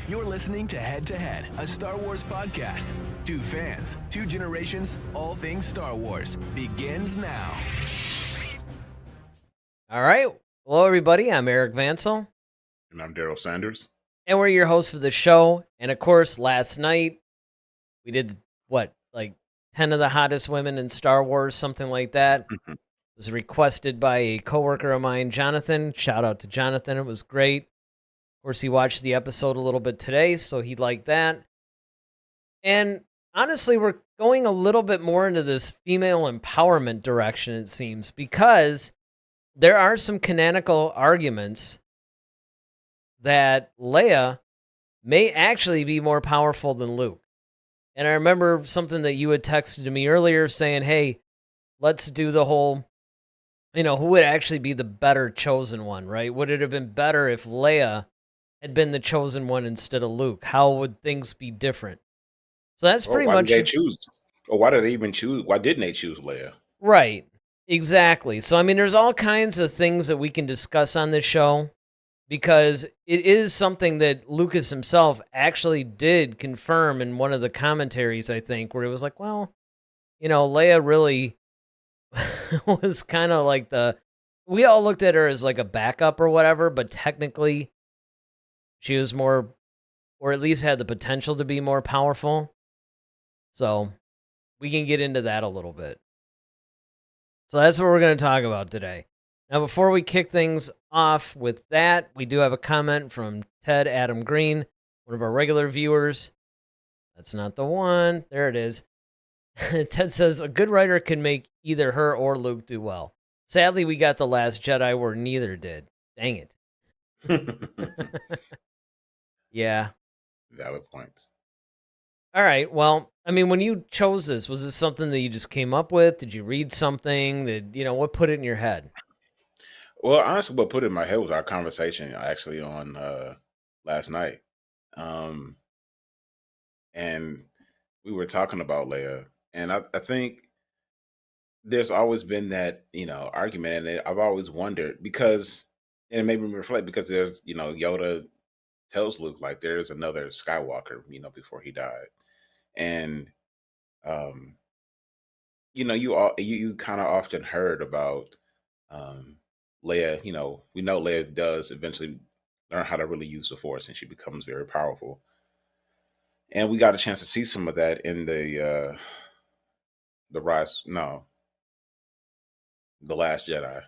You're listening to Head to Head, a Star Wars podcast. Two fans, two generations, all things Star Wars begins now. All right. Hello, everybody. I'm Eric Vansel. And I'm Daryl Sanders. And we're your hosts for the show. And of course, last night we did, 10 of the hottest women in Star Wars, something like that. It was requested by a coworker of mine, Jonathan. Shout out to Jonathan. It was great. Of course, he watched the episode a little bit today, so he liked that. And honestly, we're going a little bit more into this female empowerment direction, it seems, because there are some canonical arguments that Leia may actually be more powerful than Luke. And I remember something that you had texted to me earlier saying, hey, let's do the whole, who would actually be the better chosen one, right? Would it have been better if Leia had been the chosen one instead of Luke? How would things be different? So that's pretty why much... Did they choose? Or why did they even choose? Why didn't they choose Leia? Right. Exactly. So, there's all kinds of things that we can discuss on this show because it is something that Lucas himself actually did confirm in one of the commentaries, I think, where it was like, well, Leia really was kind of like we all looked at her as like a backup or whatever, but technically she was more, or at least had the potential to be more powerful. So we can get into that a little bit. So that's what we're going to talk about today. Now, before we kick things off with that, we do have a comment from Ted Adam Green, one of our regular viewers. That's not the one. There it is. Ted says, a good writer can make either her or Luke do well. Sadly, we got The Last Jedi where neither did. Dang it. Yeah. Valid points. All right. Well, when you chose this, was this something that you just came up with? Did you read something that, what put it in your head? Well, honestly, what put it in my head was our conversation actually on last night. And we were talking about Leia. And I think there's always been that, argument. And I've always wondered because, and it made me reflect because there's, Yoda tells Luke, like, there's another Skywalker, before he died. And, you kind of often heard about Leia, we know Leia does eventually learn how to really use the Force and she becomes very powerful. And we got a chance to see some of that in the Last Jedi.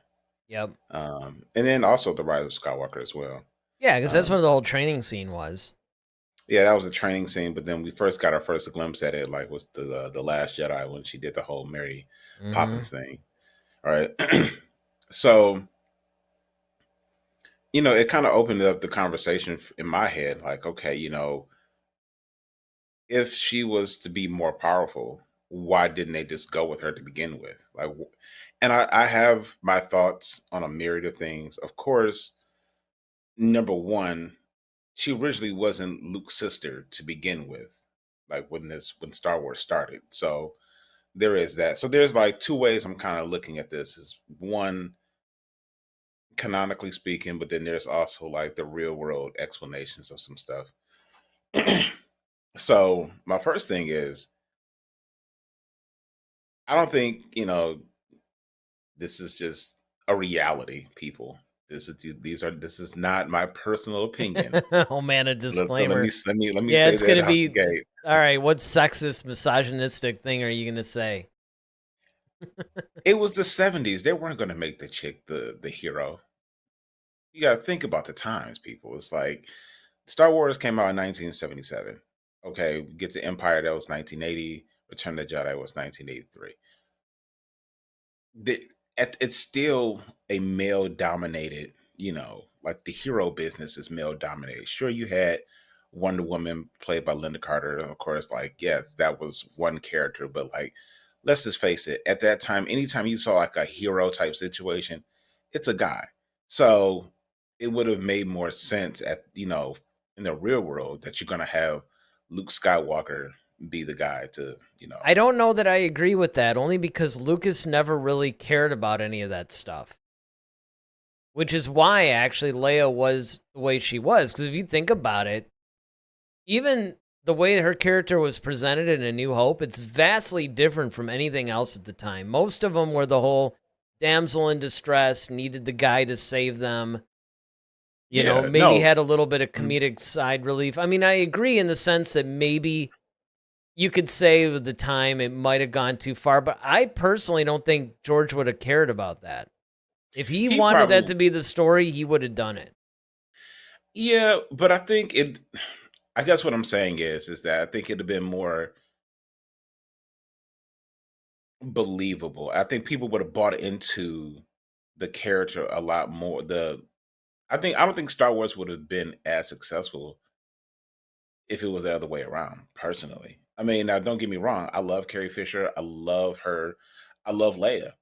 Yep. And then also the Rise of Skywalker as well. Yeah, because that's what the whole training scene was. Yeah, that was a training scene, but then we first got our first glimpse at it, like was the Last Jedi when she did the whole Mary Poppins thing. All right. So, it kind of opened up the conversation in my head, like, okay, if she was to be more powerful, why didn't they just go with her to begin with? Like, and I have my thoughts on a myriad of things. Of course, number one, she originally wasn't Luke's sister to begin with, like when Star Wars started. So there is that. So there's like two ways I'm kind of looking at this. Is one, canonically speaking, but then there's also like the real world explanations of some stuff. So my first thing is, I don't think, this is just a reality, people. This is not my personal opinion. Oh man, a disclaimer. Let me yeah, say it's that gonna out be the gate. all right. What sexist, misogynistic thing are you gonna say? It was the 70s. They weren't gonna make the chick the hero. You gotta think about the times, people. It's like Star Wars came out in 1977. Okay, we get to Empire, that was 1980. Return of the Jedi was 1983. It's still a male dominated, like the hero business is male dominated. Sure, you had Wonder Woman played by Linda Carter. Of course, like, yes, that was one character, but like, let's just face it, at that time, anytime you saw like a hero type situation, it's a guy. So it would have made more sense in the real world that you're gonna have Luke Skywalker be the guy to, I don't know that I agree with that, only because Lucas never really cared about any of that stuff. Which is why, actually, Leia was the way she was. Because if you think about it, even the way her character was presented in A New Hope, it's vastly different from anything else at the time. Most of them were the whole damsel in distress, needed the guy to save them. Yeah, Maybe no. had a little bit of Mhm. comedic side relief. I mean, I agree in the sense that maybe you could say with the time it might have gone too far, but I personally don't think George would have cared about that. If he He wanted that probably to be the story, he would have done it. yeah, but I think it I guess what I'm saying is that I think it'd have been more believable. I think people would have bought into the character a lot more. I don't think Star Wars would have been as successful if it was the other way around, personally. I mean, now don't get me wrong, I love Carrie Fisher. I love her. I love Leia.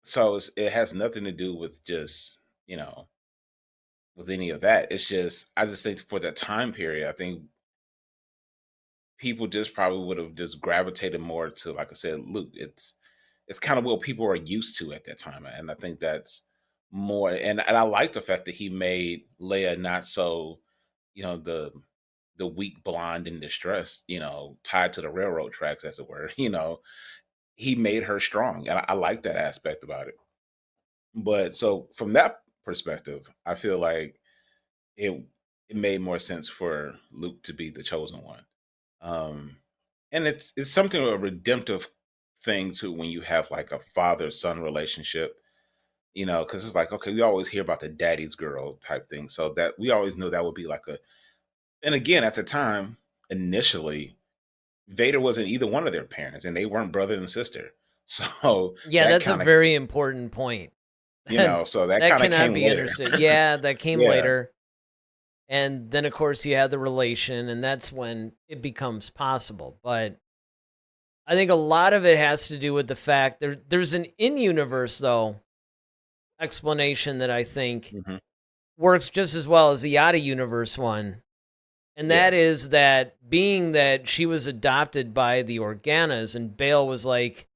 So it has nothing to do with just, you know, with any of that. It's just I just think for that time period, I think people just probably would have just gravitated more to, like I said, Luke. It's kind of what people are used to at that time, and I think that's more. And I like the fact that he made Leia not so, the weak blonde in distress, tied to the railroad tracks, as it were. He made her strong, and I like that aspect about it. But so from that perspective, I feel like it it made more sense for Luke to be the chosen one. Um, and it's something of a redemptive thing too when you have like a father son relationship. Because it's like, okay, we always hear about the daddy's girl type thing, so that we always knew that would be like a. And again, at the time, initially, Vader wasn't either one of their parents, and they weren't brother and sister. So Yeah, that that's a kind of, very important point. And so that that kind of cannot came be later. understood. Yeah, that came Yeah. later. And then, of course, you have the relation, and that's when it becomes possible. But I think a lot of it has to do with the fact there's an in universe, though, explanation that I think Hmm. works just as well as the Yada universe one. And Yeah. that is that being that she was adopted by the Organas, and Bale was like,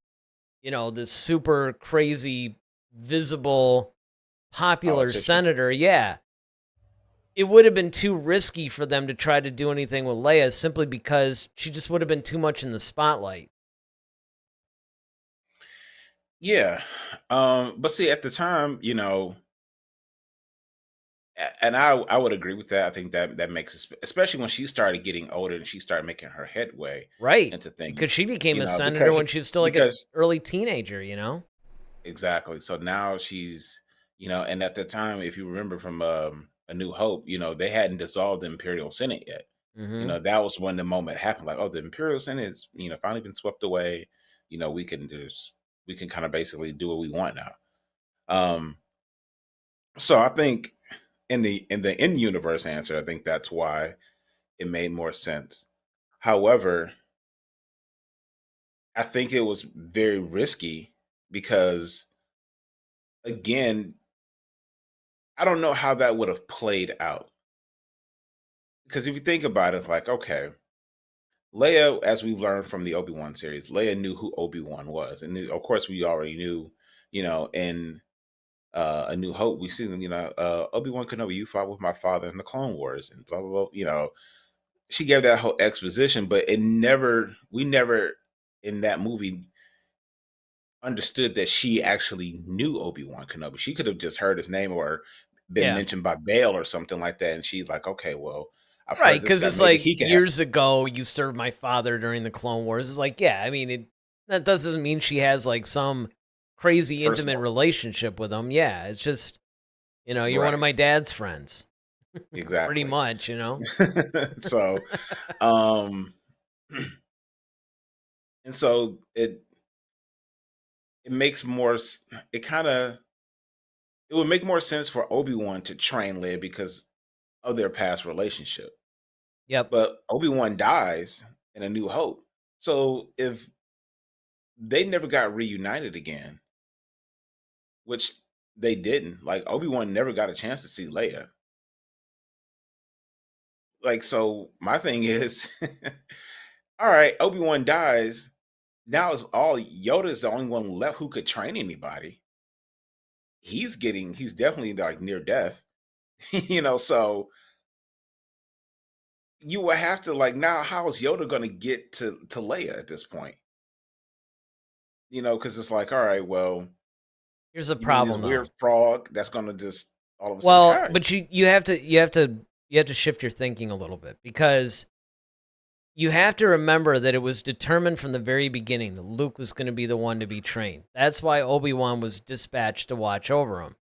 this super crazy, visible, popular Politician. senator. Yeah. It would have been too risky for them to try to do anything with Leia simply because she just would have been too much in the spotlight. Yeah. But see, at the time, and I would agree with that. I think that makes especially when she started getting older and she started making her headway Right. into Because things, she became a senator because when she was still like an because early teenager. exactly. So now she's, and at the time, if you remember from A New Hope, they hadn't dissolved the Imperial Senate yet. Hmm. That was when the moment happened. Like, oh, the Imperial Senate is, finally been swept away. We can kind of basically do what we want now. Um, so I think in the in universe answer, I think that's why it made more sense. However, I think it was very risky because, again, I don't know how that would have played out. Because if you think about it, it's like, okay, Leia, as we've learned from the Obi-Wan series, Leia knew who Obi-Wan was. And of course, we already knew, in A New Hope, we see, Obi-Wan Kenobi, you fought with my father in the Clone Wars and blah, blah, blah. She gave that whole exposition, but we never in that movie understood that she actually knew Obi-Wan Kenobi. She could have just heard his name or been Yeah. mentioned by Bale or something like that. And she's like, okay, well, I've Right. heard this Because guy. it's Maybe like he can help. years ago, you served my father during the Clone Wars. It's like, yeah, I mean, that doesn't mean she has like some crazy intimate Personal. relationship with him. Yeah. It's just, you're one of Right. my dad's friends. Pretty Exactly. much. So, um, and so it makes it kind of, it would make more sense for Obi-Wan to train Leia because of their past relationship. Yep. But Obi-Wan dies in A New Hope. So if they never got reunited again, which they didn't, like Obi-Wan never got a chance to see Leia. Like, so my thing is, all right, Obi-Wan dies. Now it's all Yoda's the only one left who could train anybody. He's definitely like near death, so you would have to like now. How is Yoda going to get to Leia at this point? Because it's like, all right, well, Here's a you mean this problem weird though. frog that's going to just all of a sudden, all Well, right, but you have to shift your thinking a little bit, because you have to remember that it was determined from the very beginning that Luke was going to be the one to be trained. That's why Obi-Wan was dispatched to watch over him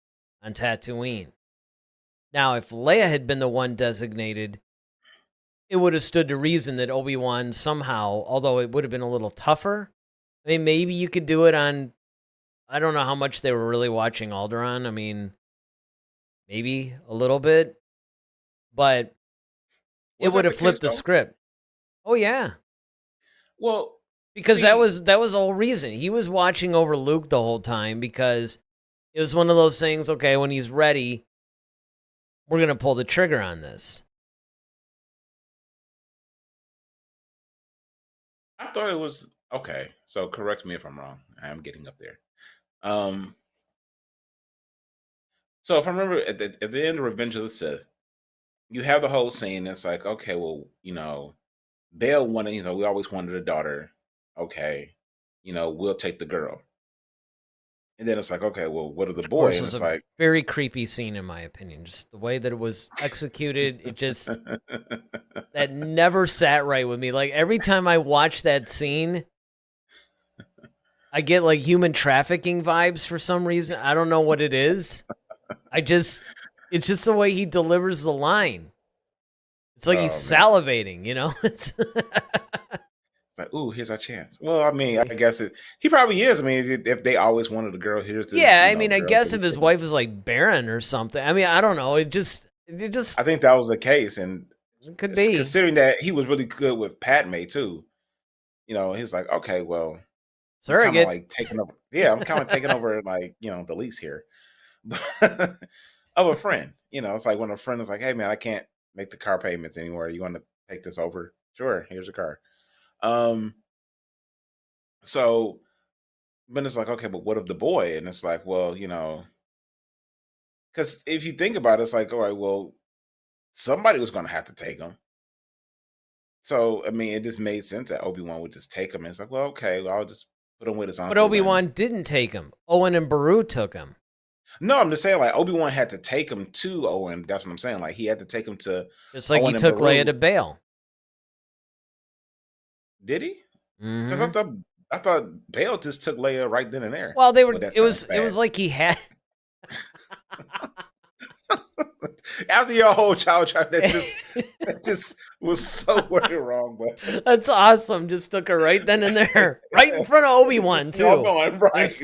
on Tatooine. Now, if Leia had been the one designated, it would have stood to reason that Obi-Wan somehow, although it would have been a little tougher, I mean, maybe you could do it on, I don't know how much they were really watching Alderaan. I mean, maybe a little bit, but it was would that the have case flipped the though? script. Oh yeah, Well, because that see, was that was the whole reason. He was watching over Luke the whole time, because it was one of those things, okay, when he's ready, we're going to pull the trigger on this. I thought it was okay. So correct me if I'm wrong. I am getting up there. Um, so if I remember at the end of Revenge of the Sith, you have the whole scene. It's like, okay, well, Bail wanted, we always wanted a daughter. Okay, we'll take the girl. And then it's like, okay, well, what of the Of boy? course, it And was it's a like, very creepy scene, in my opinion. Just the way that it was executed, it just, that never sat right with me. Like, every time I watch that scene, I get like human trafficking vibes for some reason. I don't know what it is. It's just the way he delivers the line. It's like he's oh man, salivating, you know? It's it's like, ooh, here's our chance. Well, I mean, I guess he probably is. I mean, if they always wanted a girl, here's this, yeah, I mean, I girl guess that if we his taking. wife was like barren or something. I mean, I don't know. It just I think that was the case, and it could be. considering that he was really good with Padme too, he was like, okay, well, I'm kind of Surrogate. like taking over. Yeah, I'm kind of taking over like the lease here, of a friend. It's like when a friend is like, hey man, I can't make the car payments anymore. You want to take this over? Sure, here's your car. Um, so but it's like, okay, but what of the boy? And it's like, well, because if you think about it, it's like, all right, well, somebody was going to have to take him. So I mean, it just made sense that Obi-Wan would just take him. And it's like, well, okay, well, I'll just put him with his But uncle. And Obi-Wan didn't take him. Owen and Beru took him. no, I'm just saying, like Obi-Wan had to take him to Owen. That's what I'm saying. Like he had to take him to Just like he Owen and took Leia Beru. to Bail. Did he? Because Hmm. I thought Bale just took Leia right then and there. Well, Well, that it sounds was bad. like he had. After your whole child tribe, that just was so way wrong. But That's awesome. Just took her right then and there. Right in front of Obi-Wan, y'all too. going right. Just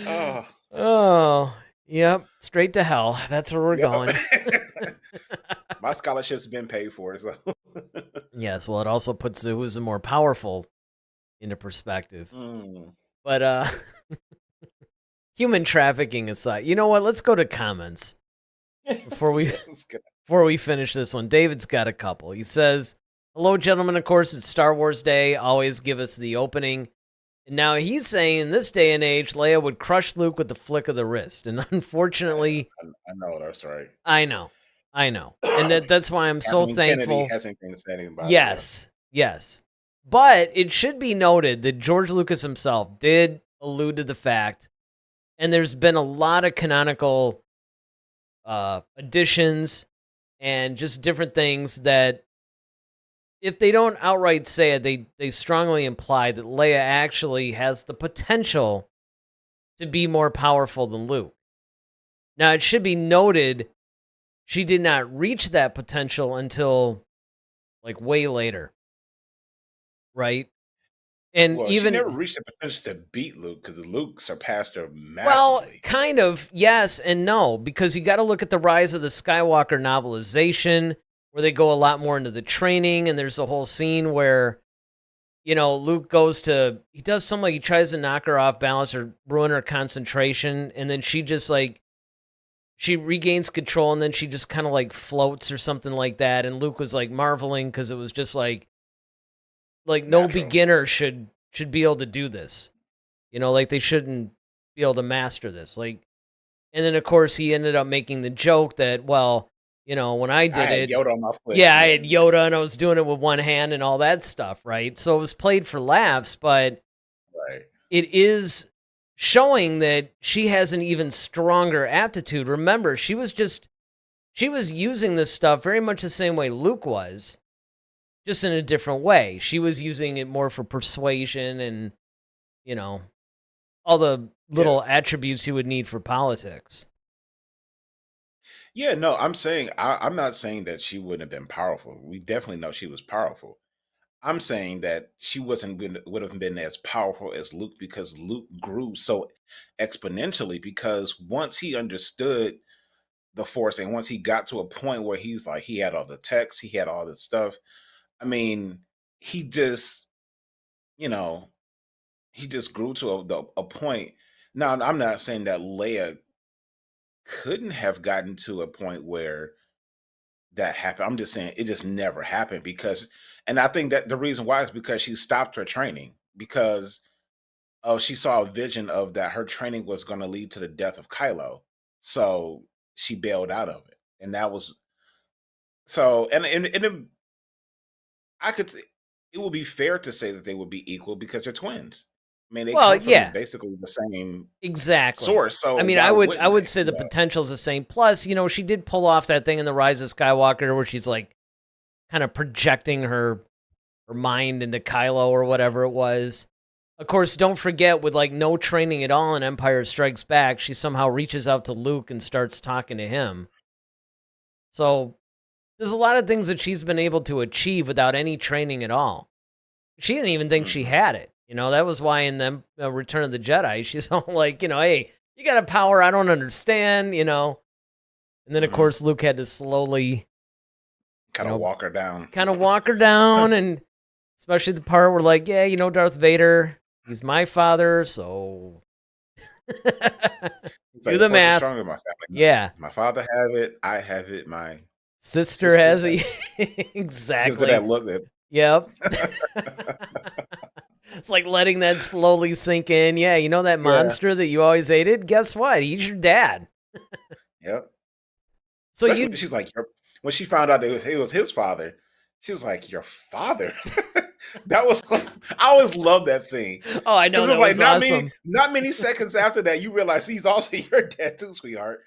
Oh, Oh, yep. Straight to hell. That's where we're yep. going. My scholarship's been paid for, so Yes, well, it also puts who's the more powerful into perspective. Mm. But human trafficking aside, you know what? Let's go to comments before we Yeah, it's good. before we finish this one. David's got a couple. He says, "Hello, gentlemen. Of course, it's Star Wars Day. Always give us the opening." And now he's saying, in this day and age, Leia would crush Luke with the flick of the wrist. And unfortunately, I know that's right. I know, and that's why I'm so Kathleen Kennedy thankful. hasn't been saying anything about it. Yeah. Yes. But it should be noted that George Lucas himself did allude to the fact, and there's been a lot of canonical additions and just different things that, if they don't outright say it, they strongly imply that Leia actually has the potential to be more powerful than Luke. Now, it should be noted she did not reach that potential until like way later, right? And Well, she never even, reached the potential to beat Luke because Luke surpassed her well, massively. kind of, yes and no, because you got to look at the rise of the Skywalker novelization, where they go a lot more into the training, and there's a whole scene where, Luke he does something like he tries to knock her off balance or ruin her concentration, and then she just like, she regains control, and then she just kind of like floats or something like that, and Luke was like marveling because it was just like no Natural. beginner should be able to do this. Like they shouldn't be able to master this. Like And then, of course, he ended up making the joke that, well, when I I did had it, Yoda on my foot. yeah, I Yeah. had Yoda and I was doing it with one hand and all that stuff, right? So it was played for laughs, but Right. it is showing that she has an even stronger aptitude. Remember, she was using this stuff very much the same way Luke was, just in a different way. She was using it more for persuasion and, you know, all the Yeah. little attributes you would need for politics. Yeah, no, I'm not saying that she wouldn't have been powerful. We definitely know she was powerful. I'm saying that she would have been as powerful as Luke because Luke grew so exponentially because once he understood the force and once he got to a point where he's like he had all the text, he had all this stuff. I mean, he just, you know, he just grew to a point. Now, I'm not saying that Leia couldn't have gotten to a point where that happened. I'm just saying it just never happened because, and I think that the reason why is because she stopped her training because she saw a vision of that her training was going to lead to the death of Kylo, so she bailed out of it, and that was so. And I could, it would be fair to say that they would be equal because they're twins. I mean, they Well, come from yeah, basically the same exactly. source, so I mean, why I wouldn't would they? say the Yeah. potential's the same. Plus, she did pull off that thing in the Rise of Skywalker where she's like kind of projecting her mind into Kylo or whatever it was. Of course, don't forget with like no training at all in Empire Strikes Back, she somehow reaches out to Luke and starts talking to him. So there's a lot of things that she's been able to achieve without any training at all. She didn't even think she Hmm. had it. That was why in the Return of the Jedi, she's all like, hey, you got a power I don't understand. And then, of Hmm. course, Luke had to slowly, you Kind of know, walk her down. kind of walk her down. And especially the part where, like, yeah, Darth Vader, he's my father, so It's do like the the force is math. stronger than my family. Yeah. My father have it. I have it. My Sister sister has has a. it. Gives it that Exactly. look that. Yep. It's like letting that slowly sink in. Yeah, that Yeah. monster that you always hated? Guess what? He's your dad. Yep. So Especially when you she's like, when she found out that it was his father, she was like, "Your father." That was I always love that scene Oh, I because know it's that like was awesome. not many seconds after that you realize he's also your dad too, sweetheart.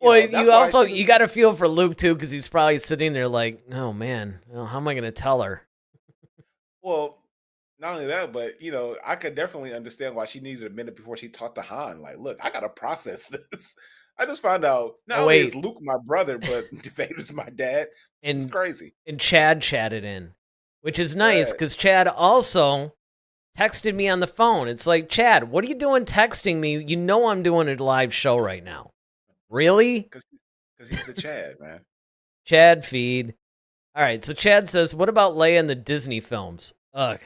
Well, That's you why also even you got to feel for Luke too cuz he's probably sitting there like, "Oh man, how am I going to tell her?" well, not only that, but I could definitely understand why she needed a minute before she talked to Han. Like, look, I gotta process this. I just found out not Oh only is wait, Luke my brother, but Vader's my dad. This is and crazy. Chad chatted in, which is nice Right. cuz Chad also texted me on the phone. It's like, "Chad, what are you doing texting me? You know I'm doing a live show right now." Really? Because he's the Chad, man. Chad feed. All right, so Chad says, "What about Leia in the Disney films?" Ugh.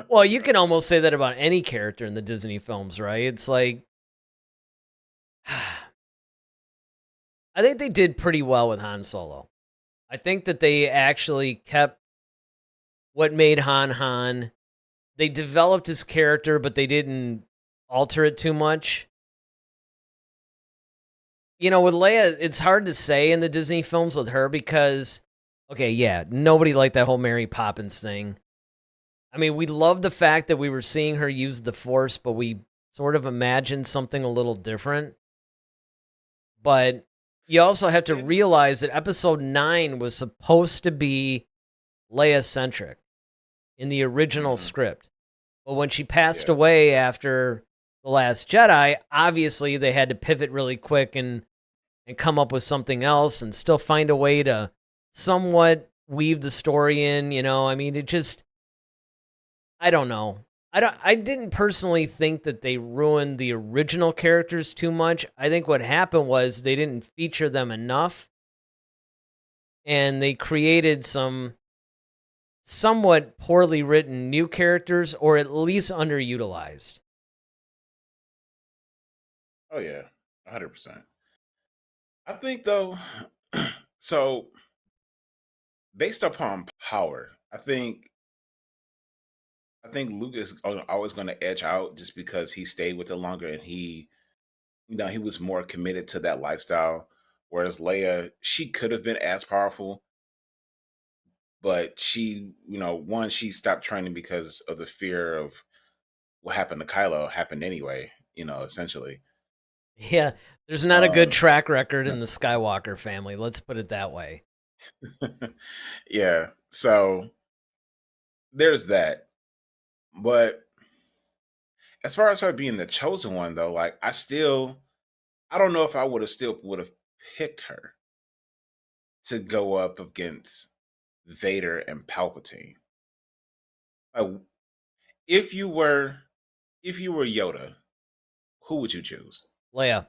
Well, you can almost say that about any character in the Disney films, right? It's like I think they did pretty well with Han Solo. I think that they actually kept what made Han Han. They developed his character, but they didn't alter it too much. With Leia, it's hard to say in the Disney films with her because, okay, yeah, nobody liked that whole Mary Poppins thing. I mean, we loved the fact that we were seeing her use the Force, but we sort of imagined something a little different. But you also have to Yeah, realize that episode 9 was supposed to be Leia centric in the original mhm, script. But when she passed yeah. away after The Last Jedi, obviously they had to pivot really quick and come up with something else and still find a way to somewhat weave the story in. I mean, it just, I don't know. I didn't personally think that they ruined the original characters too much. I think what happened was they didn't feature them enough and they created some somewhat poorly written new characters or at least underutilized. Oh yeah, 100%. I think though, so based upon power, I think Luke is always going to edge out just because he stayed with it longer and he he was more committed to that lifestyle. Whereas Leia, she could have been as powerful, but one, she stopped training because of the fear of what happened to Kylo happened anyway, essentially. Yeah, there's not a good Um, track record in the Skywalker family. Let's put it that way. yeah. So there's that. But as far as her being the chosen one, though, like I don't know if I would have picked her to go up against Vader and Palpatine. Like, if you were Yoda, who would you choose? Leia,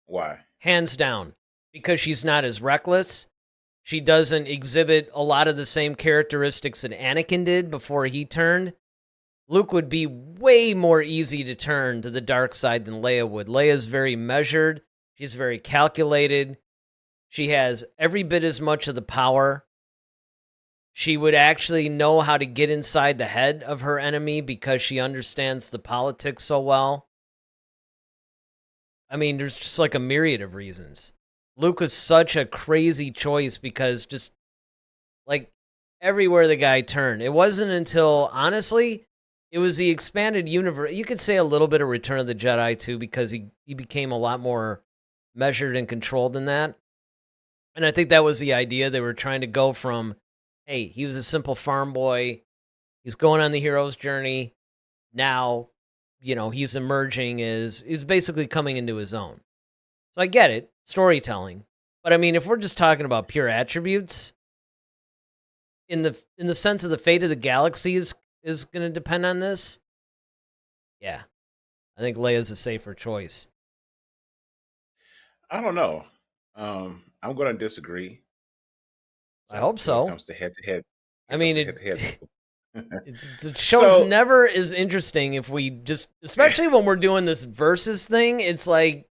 Why? hands down, because she's not as reckless. She doesn't exhibit a lot of the same characteristics that Anakin did before he turned. Luke would be way more easy to turn to the dark side than Leia would. Leia's very measured. She's very calculated. She has every bit as much of the power. She would actually know how to get inside the head of her enemy because she understands the politics so well. I mean, there's just like a myriad of reasons. Luke was such a crazy choice because just like everywhere the guy turned. It wasn't until, honestly, it was the expanded universe. You could say a little bit of Return of the Jedi too, because he became a lot more measured and controlled than that. And I think that was the idea. They were trying to go from, hey, he was a simple farm boy. He's going on the hero's journey. Now, he's emerging is basically coming into his own. So I get it, storytelling. But I mean, if we're just talking about pure attributes, in the sense of the fate of the galaxy is going to depend on this. Yeah, I think Leia's a safer choice. I don't know. I'm going to disagree. I hope When it so. comes to head to head, I mean, head. the show's never as interesting if we just, especially when we're doing this versus thing. It's like,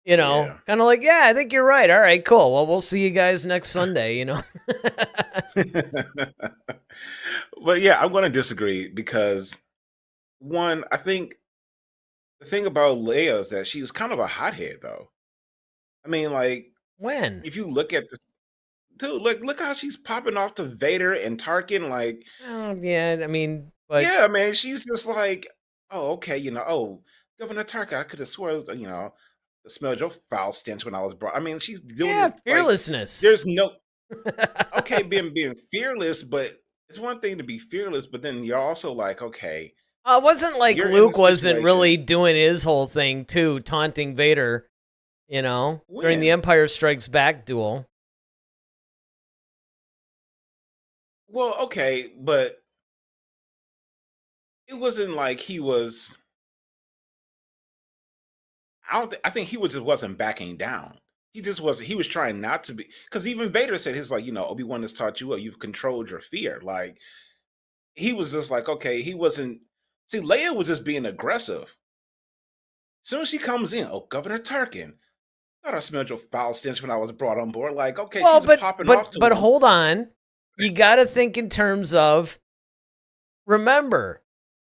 kind of like, yeah, I think you're right. All right, cool. Well, we'll see you guys next Sunday. But yeah, I'm going to disagree because one, I think the thing about Leia is that she was kind of a hothead, though. I mean, like, when? if you look at this, dude, look how she's popping off to Vader and Tarkin. Like, Oh, yeah, I mean, but yeah, man, she's just like, oh, okay, Governor Tarkin, I could have swore, it was, smelled your foul stench when I was brought. I mean, she's doing yeah, it like fearlessness. there's no okay, being fearless, but it's one thing to be fearless, but then you're also like, okay, It wasn't like you're in Luke the wasn't really situation. doing his whole thing too, taunting Vader, during the When? Empire Strikes Back duel. Well, okay, but it wasn't like he was. I think he was just wasn't backing down. He just wasn't. He was trying not to be, because even Vader said his like, Obi-Wan has taught you well. You've controlled your fear. Like he was just like, okay, he wasn't. See, Leia was just being aggressive. Soon as she comes in, oh, Governor Tarkin, thought I smelled your foul stench when I was brought on board. Like, okay, Well, she's but popping off but to but him. hold on. You got to think in terms of, remember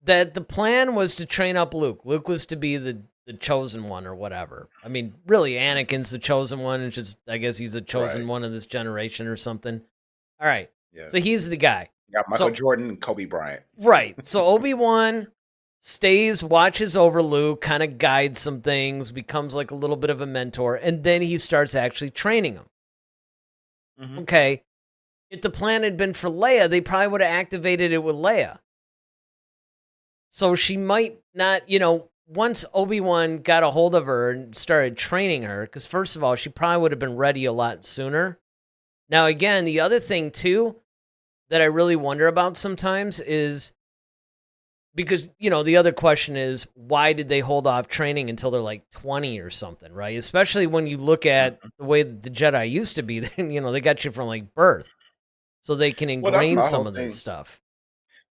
that the plan was to train up Luke. Luke was to be the chosen one or whatever. I mean, really, Anakin's the chosen one. It's just, I guess he's the chosen Right. one of this generation or something. All right. Yeah. So he's the guy. Got Michael Jordan and Kobe Bryant. Right. So Obi-Wan stays, watches over Luke, kind of guides some things, becomes like a little bit of a mentor, and then he starts actually training him. Mm-hmm. Okay. If the plan had been for Leia, they probably would have activated it with Leia. So she might not, once Obi-Wan got a hold of her and started training her, because first of all, she probably would have been ready a lot sooner. Now, again, the other thing too that I really wonder about sometimes is, because, the other question is, why did they hold off training until they're like 20 or something, right? Especially when you look at the way that the Jedi used to be, they got you from like birth. So they can Well, that's ingrain my some whole of thing. this stuff.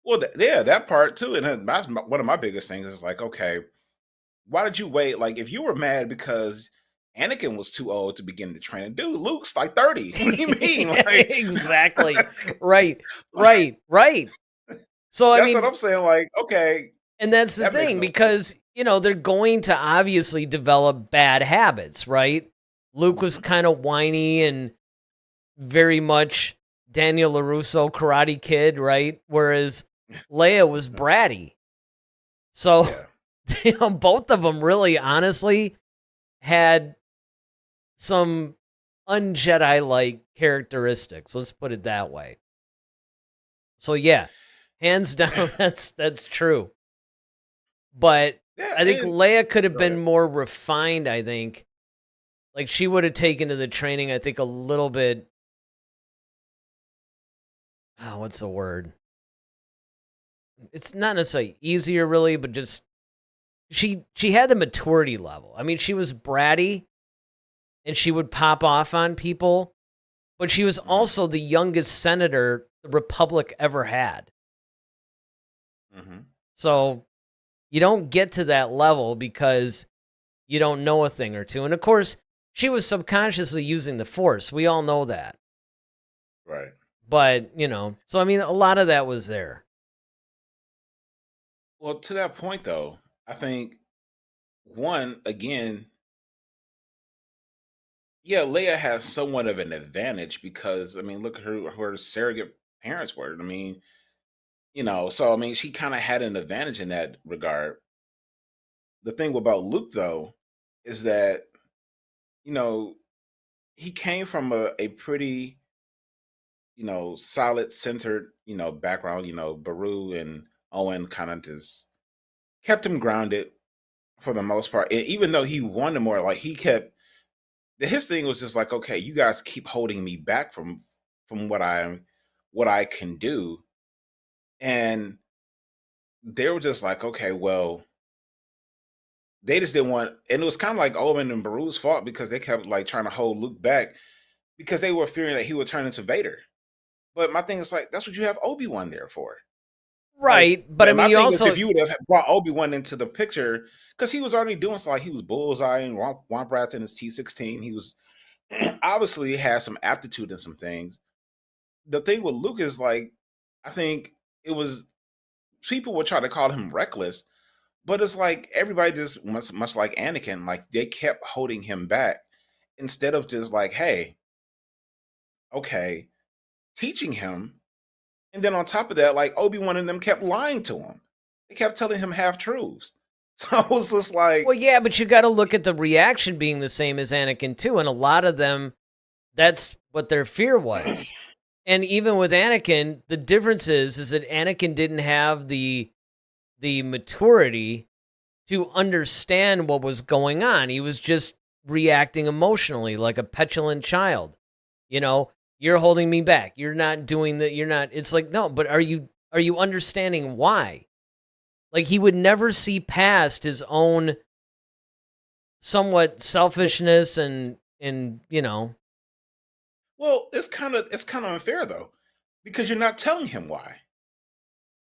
Well, yeah, that part too, and that's one of my biggest things is like, okay, why did you wait? Like, if you were mad because Anakin was too old to begin the training, dude, Luke's like 30. What do you mean? Like, Exactly. Right. So I that's mean, what I'm saying. Like, okay, And that's the That makes thing, no sense. because, they're going to obviously develop bad habits, right? Luke was Mhm. kind of whiny and very much Daniel LaRusso Karate Kid, right? Whereas Leia was bratty. So, Yeah. both of them really, honestly, had some un-Jedi-like characteristics. Let's put it that way. So, yeah, hands down, that's true. But Yeah, I think and Leia could have go been ahead. more refined, I think. Like, she would have taken to the training, I think, a little bit. Oh, what's the word? It's not necessarily easier, really, but just she had the maturity level. I mean, she was bratty and she would pop off on people, but she was Mhm. also the youngest senator the Republic ever had. Mhm. So you don't get to that level because you don't know a thing or two. And of course, she was subconsciously using the Force. We all know that. Right. But, so I mean, a lot of that was there. Well, to that point though, I think one again, yeah, Leia has somewhat of an advantage because I mean, look at her surrogate parents were. I mean, so I mean, she kind of had an advantage in that regard. The thing about Luke though is that you know he came from a pretty solid centered background. Baru and Owen kind of just kept him grounded for the most part. And even though he wanted more, like he kept his thing was just like, okay, you guys keep holding me back from what I can do. And they were just like, okay, well, they just didn't want, and it was kind of like Owen and Baru's fault because they kept like trying to hold Luke back because they were fearing that he would turn into Vader. But my thing is like, that's what you have Obi-Wan there for. Like, Right. But I my mean, you thing is also, if you would have brought Obi-Wan into the picture, because he was already doing stuff like he was bullseyeing Womp Rat in his T-16. He was obviously had some aptitude in some things. The thing with Luke is like, I think it was people would try to call him reckless, but it's like everybody just much like Anakin, like they kept holding him back instead of just like, hey, okay, teaching him. And then on top of that, like Obi-Wan and them kept lying to him. They kept telling him half truths. So I was just well, like, yeah, but you got to look at the reaction being the same as Anakin, too. And a lot of them, that's what their fear was. And even with Anakin, the difference is that Anakin didn't have the maturity to understand what was going on. He was just reacting emotionally like a petulant child. You know, you're holding me back. You're not doing that. You're not. It's like, no, but are you understanding why? Like, he would never see past his own somewhat selfishness and. well, it's kind of unfair though, because you're not telling him why.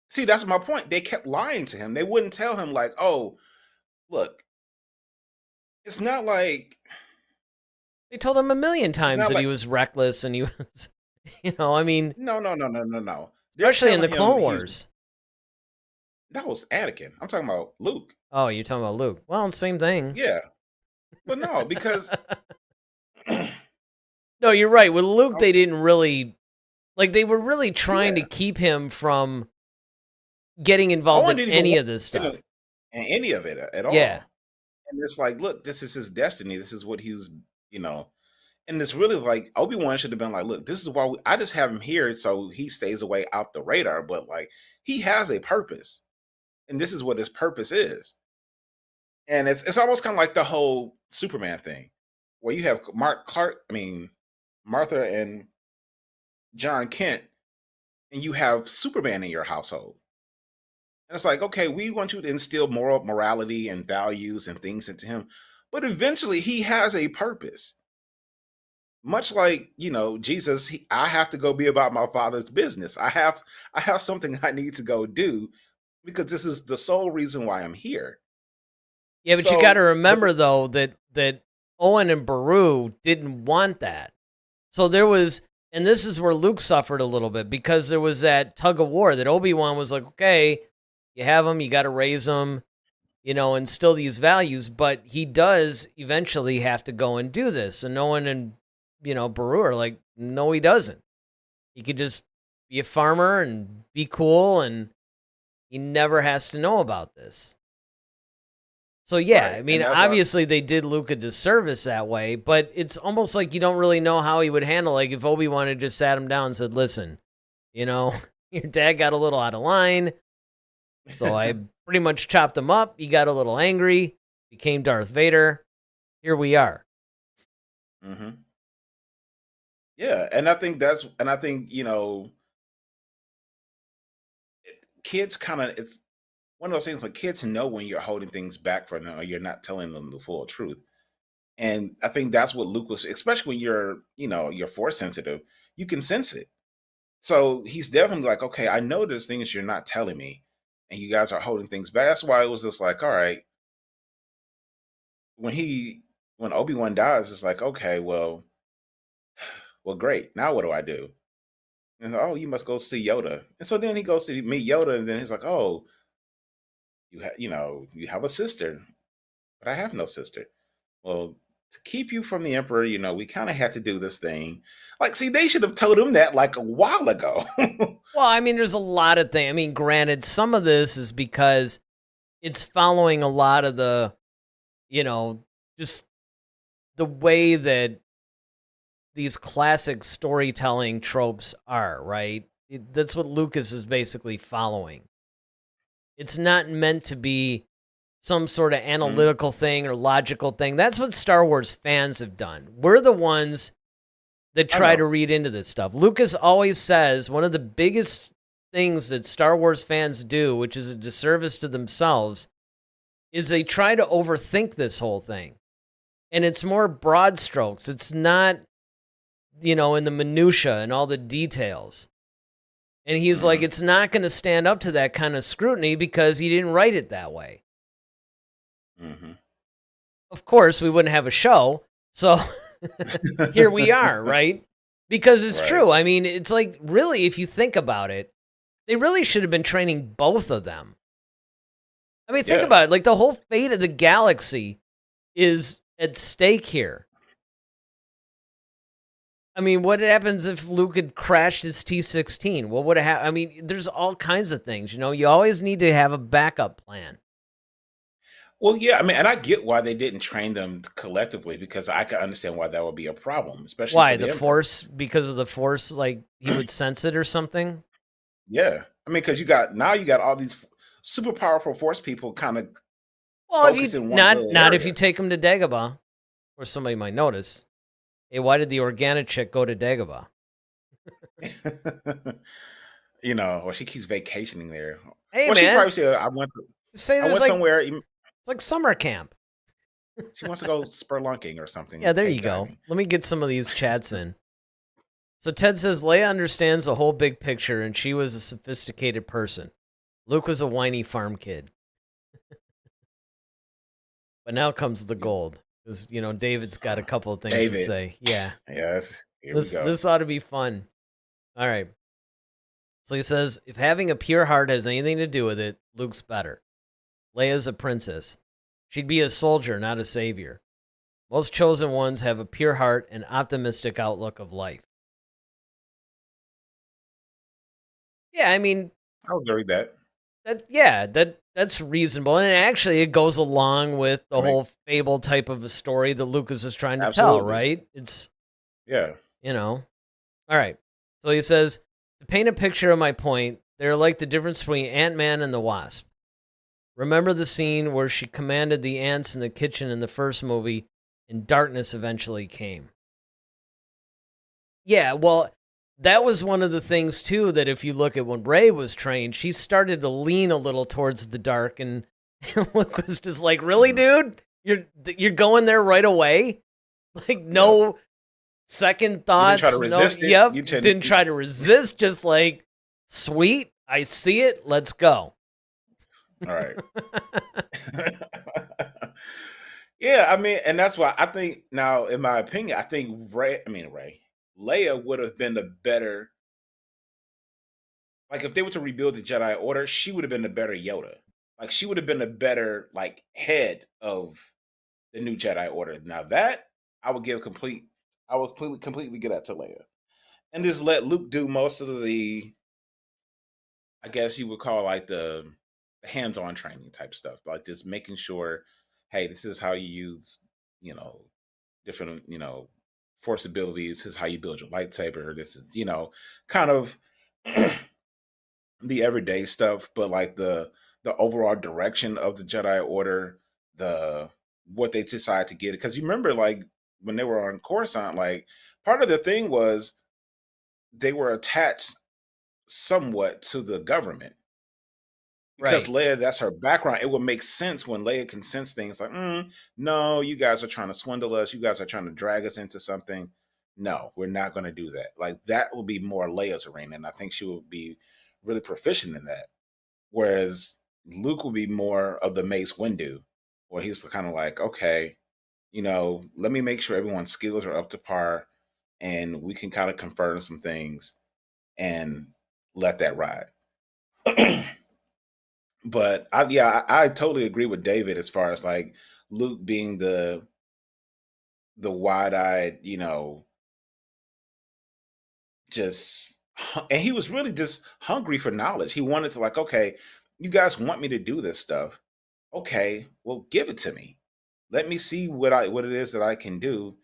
See, that's my point. They kept lying to him. They wouldn't tell him like, oh, look, it's not like They told him a million it's times not that like he was reckless and he was, I mean, no, no, no, no, no, no. They're especially in telling the him Clone he's Wars. that was Anakin. I'm talking about Luke. Oh, you're talking about Luke. Well, same thing. Yeah, but no, because No, you're right. With Luke, they okay, didn't really like. They were really trying to yeah. keep him from getting involved Owen in didn't even any want of this in, stuff. in any of it at Yeah. all. And it's like, look, this is his destiny. This is what he was, you know. And it's really like Obi-Wan should have been like, look, this is why I just have him here so he stays away out the radar. But like, he has a purpose, and this is what his purpose is. And it's almost kind of like the whole Superman thing, where you have Martha and John Kent, and you have Superman in your household. And it's like, okay, we want you to instill moral morality and values and things into him, but eventually he has a purpose. Much like Jesus, I have to go be about my father's business. I have something I need to go do because this is the sole reason why I'm here. Yeah, but you got to So, but remember though that Owen and Beru didn't want that. So there was, and this is where Luke suffered a little bit because there was that tug of war that Obi-Wan was like, okay, You have them, you got to raise them, instill these values. But he does eventually have to go and do this. And no one in, Baru are like, no, he doesn't. He could just be a farmer and be cool, and he never has to know about this. So, yeah, Right. I And mean, that's why obviously they did Luke a disservice that way, but it's almost like you don't really know how he would handle, like, if Obi-Wan had just sat him down and said, listen, your dad got a little out of line, so I pretty much chopped him up. He got a little angry, became Darth Vader. Here we are. hmm Yeah, and I think, kids kind of, it's one of those things like kids know when you're holding things back from them or you're not telling them the full truth. And I think that's what Luke was, especially when you're force sensitive, you can sense it. So he's definitely like, okay, I know there's things you're not telling me, and you guys are holding things back. That's why it was just like, all right, when Obi-Wan dies, it's like, okay, well, great. Now what do I do? And oh, you must go see Yoda. And so then he goes to meet Yoda, and then he's like, oh, you have a sister, but I have no sister. Well, to keep you from the Emperor, we kind of had to do this thing. Like, see, they should have told him that like a while ago. Well, I mean, there's a lot of things. I mean, granted, some of this is because it's following a lot of the, just the way that these classic storytelling tropes are, right? That's what Lucas is basically following. It's not meant to be some sort of Mhm. analytical thing or logical thing. That's what Star Wars fans have done. We're the ones that I try to know. read into this stuff. Lucas always says one of the biggest things that Star Wars fans do, which is a disservice to themselves, is they try to overthink this whole thing. And it's more broad strokes. It's not, in the minutia and all the details. And he's like, hmm it's not going to stand up to that kind of scrutiny because he didn't write it that way. hmm Of course, we wouldn't have a show. So here we are, right? Because it's Right. true. I mean, it's like, really, if you think about it, they really should have been training both of them. I mean, think Yeah. about it. Like, the whole fate of the galaxy is at stake here. I mean, what happens if Luke had crashed his T-16? What would have happened? I mean, there's all kinds of things. You always need to have a backup plan. Well, yeah. I mean, and I get why they didn't train them collectively because I can understand why that would be a problem, especially for Why? the The Emperor. Force? Because of the Force, like, he would sense it or something? Yeah. I mean, because you got all these super powerful Force people kind of Well, if focused you in one little not if you area. take him to Dagobah, or somebody might notice. Hey, why did the Organa chick go to Dagobah? Or she keeps vacationing there. Hey, Well, she man, probably said, say I there's went like somewhere. it's like summer camp. She wants to go spelunking or Yeah, something, there you cave go. diving. Let me get some of these chats in. So Ted says Leia understands the whole big picture, and she was a sophisticated person. Luke was a whiny farm kid. But now comes the gold, because David's got a couple of things to David. say. Yeah, Yes. Here we this go. this ought to be fun. All right. So he says, if having a pure heart has anything to do with it, Luke's better. Leia's a princess. She'd be a soldier, not a savior. Most chosen ones have a pure heart and optimistic outlook of life. Yeah, I mean, I'll agree with that. that's reasonable. And actually it goes along with the I mean, whole fable type of a story that Lucas is trying to tell, absolutely. right? It's, Yeah. you know. All right. So he says, to paint a picture of my point, they're like the difference between Ant-Man and the Wasp. Remember the scene where she commanded the ants in the kitchen in the first movie, and darkness eventually came? Yeah, well, that was one of the things, too, that if you look at when Rey was trained, she started to lean a little towards the dark, and Luke was just like, really, Mhm. dude? You're going there right away? Like, Yep. no second You didn't try to thoughts, no, resist it. yep, You tend didn't try to resist, just like, sweet, I see it, let's go. all right. Yeah, I mean, and that's why I think now, in my opinion, I think Leia would have been the better. like if they were to rebuild the Jedi Order, she would have been a better Yoda. Like she would have been a better like head of the new Jedi Order. Now that I would give complete, I would completely give that to Leia, and just let Luke do most of the, I guess you would call like the hands-on training type stuff, like just making sure, hey, this is how you use, you know, different, force abilities. This is how you build your lightsaber. This is, kind of the everyday stuff, but like the overall direction of the Jedi Order, the what they decide to get. Because you remember, like when they were on Coruscant, like part of the thing was they were attached somewhat to the government. Because Right. Leia, that's her background. It would make sense when Leia can sense things like, no, you guys are trying to swindle us. You guys are trying to drag us into something. No, we're not going to do that. Like that will be more Leia's arena, and I think she will be really proficient in that. Whereas Luke will be more of the Mace Windu, where he's kind of like, okay, let me make sure everyone's skills are up to par, and we can kind of confirm some things and let that ride. But I totally agree with David as far as like Luke being the wide-eyed, just and he was really just hungry for knowledge. He wanted to like, okay, you guys want me to do this stuff. Okay, well, give it to me. Let me see what it is that I can do.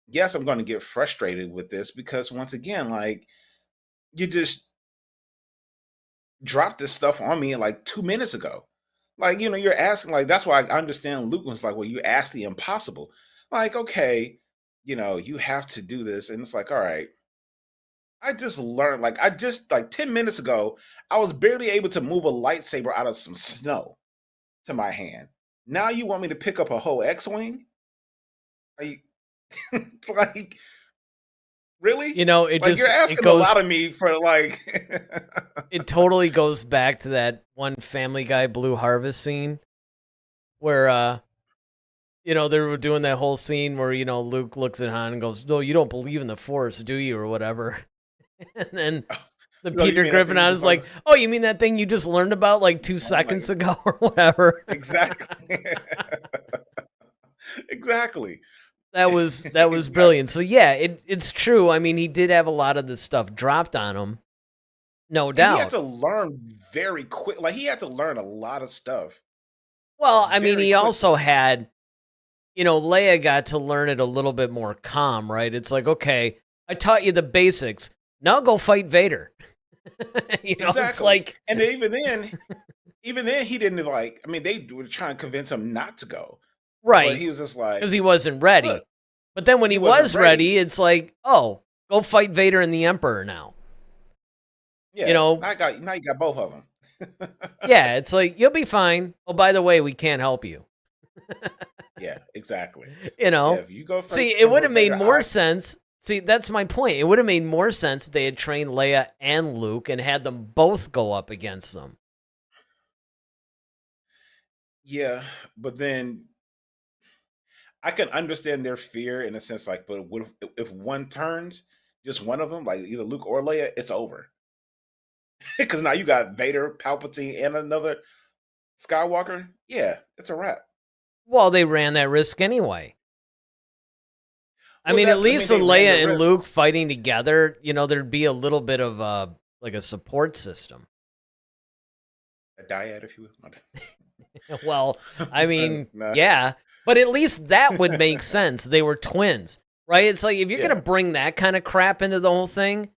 Yes, I'm going to get frustrated with this because once again, like you just dropped this stuff on me like 2 minutes ago. Like, you're asking, like, that's why I understand Luke was like, well, you asked the impossible. Like, okay, you have to do this. And it's like, all right, I just learned, like, I just, like, 10 minutes ago, I was barely able to move a lightsaber out of some snow to my hand. Now you want me to pick up a whole X-Wing? Are you, like, really? Like, you're It asking a goes lot of me for, like, it totally goes back to that one Family Guy Blue Harvest scene where they were doing that whole scene where, Luke looks at Han and goes, "No, you don't believe in the Force, do you?" or whatever. And then the no, you Peter mean that Griffin thing you on just is like, "Oh, you mean that thing you just learned about like 2 I'm like, seconds ago or whatever?" exactly. Exactly. That was brilliant. Exactly. So yeah, it's true. I mean, he did have a lot of the stuff dropped on him, no And he had doubt. to learn very quick. Like he had to learn a lot of stuff Well, I mean, very he also quickly. had, Leia got to learn it a little bit more calm, right? It's like, okay, I taught you the basics. Now go fight Vader. It's Exactly. like, And even then, he didn't like. I mean, they were trying to convince him not to go, but right, he was just like, because he wasn't "Look, ready. But then when he he wasn't was ready. ready, it's like, oh, go fight Vader and the Emperor now. You Yeah, know, now you got both of them." yeah, it's like, you'll be fine. Oh, by the way, we can't help you. Yeah, exactly. You Yeah, know? if you go See, face it would Emperor have made Vader, more sense. See, that's my point. It would have made more sense if they had trained Leia and Luke and had them both go up against them. yeah, but then I can understand their fear in a sense, like, but what if one turns, just one of them, like either Luke or Leia, it's over. Because now you got Vader, Palpatine, and another Skywalker. Yeah, it's a wrap. Well, they ran that risk anyway. I Well, mean, at I mean, least with they ran the Leia and risk. Luke fighting together, there'd be a little bit of like a support system. A dyad, if you will. Well, I mean, Nah, yeah, but at least that would make sense. They were twins, right? It's like if you're gonna yeah, bring that kind of crap into the whole thing,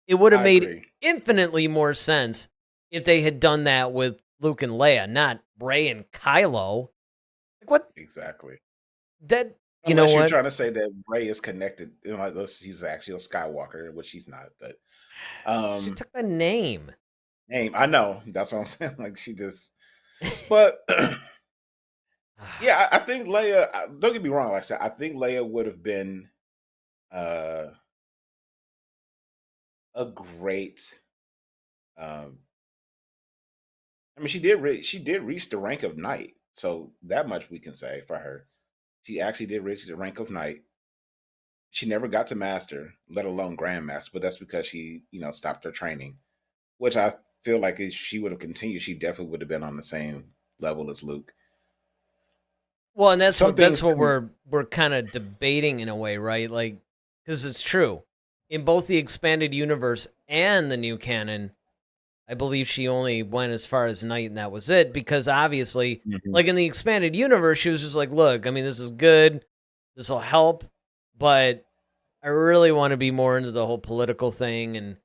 it would have I made agree. infinitely more sense if they had done that with Luke and Leia, not Rey and Kylo. Like what? Exactly. That you know Unless you're what? trying to say that Ray is connected, like he's actually a Skywalker, which he's not. But She um, took the name. name, I know that's what I'm saying. Like she just, but yeah, I think Leia. Don't get me wrong. Like I said, I think Leia would have been uh, a great. Um, I mean, she did reach the rank of knight, so that much we can say for her. She actually did reach the rank of knight. She never got to master, let alone grandmaster, but that's because she, stopped her training, which I feel like if she would have continued, she definitely would have been on the same level as Luke. Well, and that's Some what things, we're kind of debating in a way, right? Like, because it's true in both the expanded universe and the new canon. I believe she only went as far as Knight, and that was it. Because obviously, Mhm. like in the expanded universe, she was just like, "Look, I mean, this is good. This will help, but I really want to be more into the whole political thing and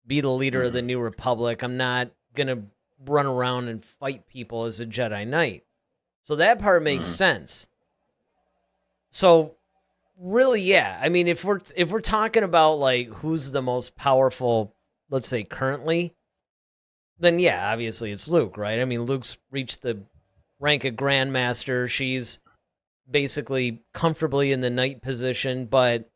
be the leader of the Mhm. New Republic. I'm not gonna run around and fight people as a Jedi Knight." So that part makes Mhm. sense. So really, yeah. I mean, if we're talking about like who's the most powerful, let's say currently, then yeah, obviously it's Luke, right? I mean, Luke's reached the rank of Grandmaster. She's basically comfortably in the knight position, but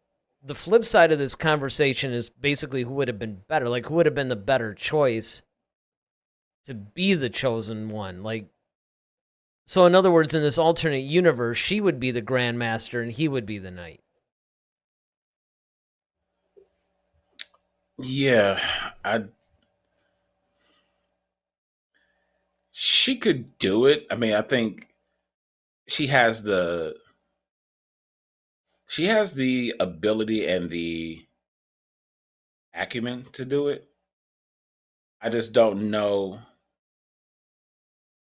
the flip side of this conversation is basically who would have been better, like who would have been the better choice to be the chosen one. Like, so in other words, in this alternate universe, she would be the Grandmaster and he would be the knight. Yeah, I she could do it. I mean, I think she has the she has the ability and the acumen to do it. I just don't know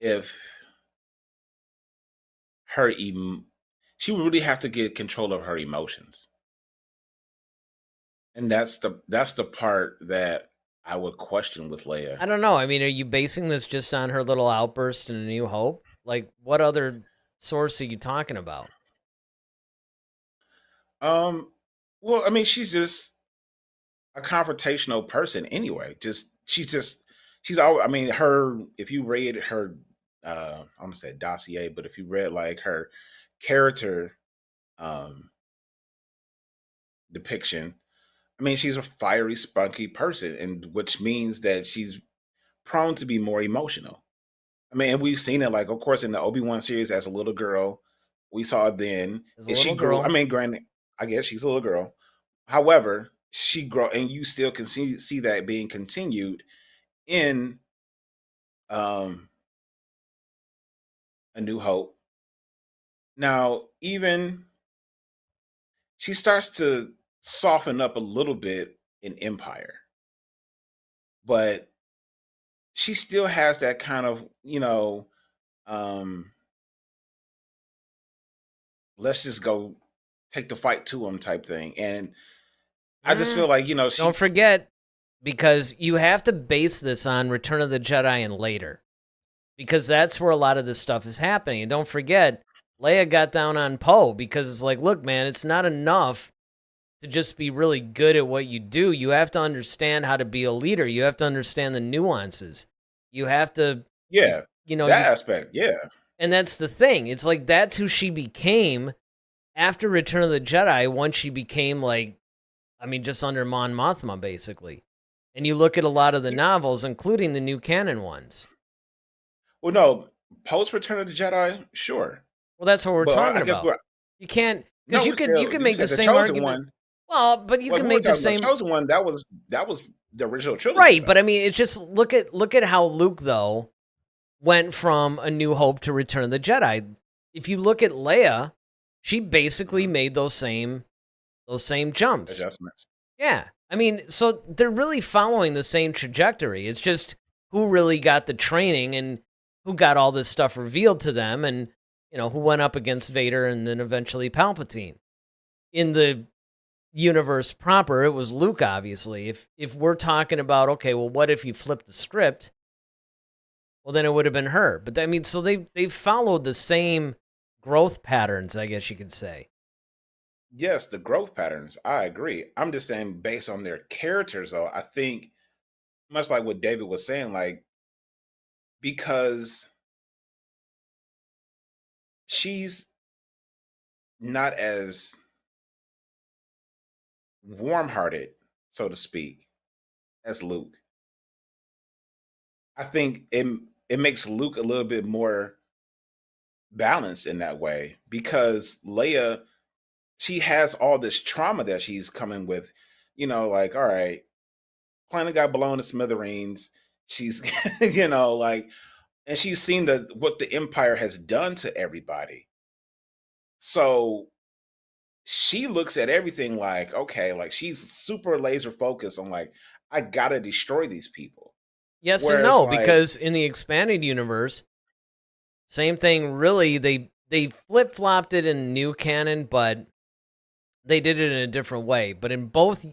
if her she would really have to get control of her emotions. And that's the part that I would question with Leia. I don't know. I mean, are you basing this just on her little outburst in A New Hope? Like, what other source are you talking about? Um well, I mean, she's just a confrontational person anyway. She's always, I mean, her if you read her I'm gonna say dossier, but if you read like her character um depiction, I mean, she's a fiery, spunky person, and which means that she's prone to be more emotional. I mean, and we've seen it, like, of course, in the Obi-Wan series as a little girl. We saw it then. As a And she little grew, I girl, mean, granted, I guess she's a little girl. However, she grow, and you still can see that being continued in um A New Hope. Now, even she starts to soften up a little bit in Empire, but she still has that kind of, um, let's just go take the fight to him type thing. And I just mm, feel like, don't forget, because you have to base this on Return of the Jedi and later, because that's where a lot of this stuff is happening. And don't forget, Leia got down on Poe because it's like, look, man, it's not enough to just be really good at what you do. You have to understand how to be a leader. You have to understand the nuances. You have to, yeah, you know, that you, aspect, yeah. and that's the thing. It's like that's who she became after Return of the Jedi. Once she became like, I mean, just under Mon Mothma, basically. And you look at a lot of the Y- novels, including the new canon ones. Well, no, post Return of the Jedi, sure, Well, that's what we're but talking I guess about. we're You can't because no, we you still can you make the said the same chosen argument. one. Well, but you Well, can we were make the talking about same. chosen one. That was the original trilogy, Right, but I though. mean, it's just look at how Luke though went from A New Hope to Return of the Jedi. If you look at Leia, she basically Mhm. made those same jumps. Adjustments. Yeah. I mean, so they're really following the same trajectory. It's just who really got the training and who got all this stuff revealed to them and, who went up against Vader and then eventually Palpatine. In the universe proper, it was Luke, obviously. If we're talking about, okay, well, what if you flip the script? Well, then it would have been her. But I mean, so they've followed the same growth patterns, I guess you could say. Yes, the growth patterns. I agree. I'm just saying, based on their characters, though, I think much like what David was saying, like because she's not as warm-hearted, so to speak, as Luke. I think it makes Luke a little bit more balanced in that way because Leia, she has all this trauma that she's coming with, like, all right, planet got blown to smithereens. She's like, and she's seen what the Empire has done to everybody. So she looks at everything like, okay, like she's super laser focused on like, I gotta destroy these people. Yes and Whereas no, like, because in the expanded universe, same thing. Really, they flip flopped it in new canon, but they did it in a different way. But in both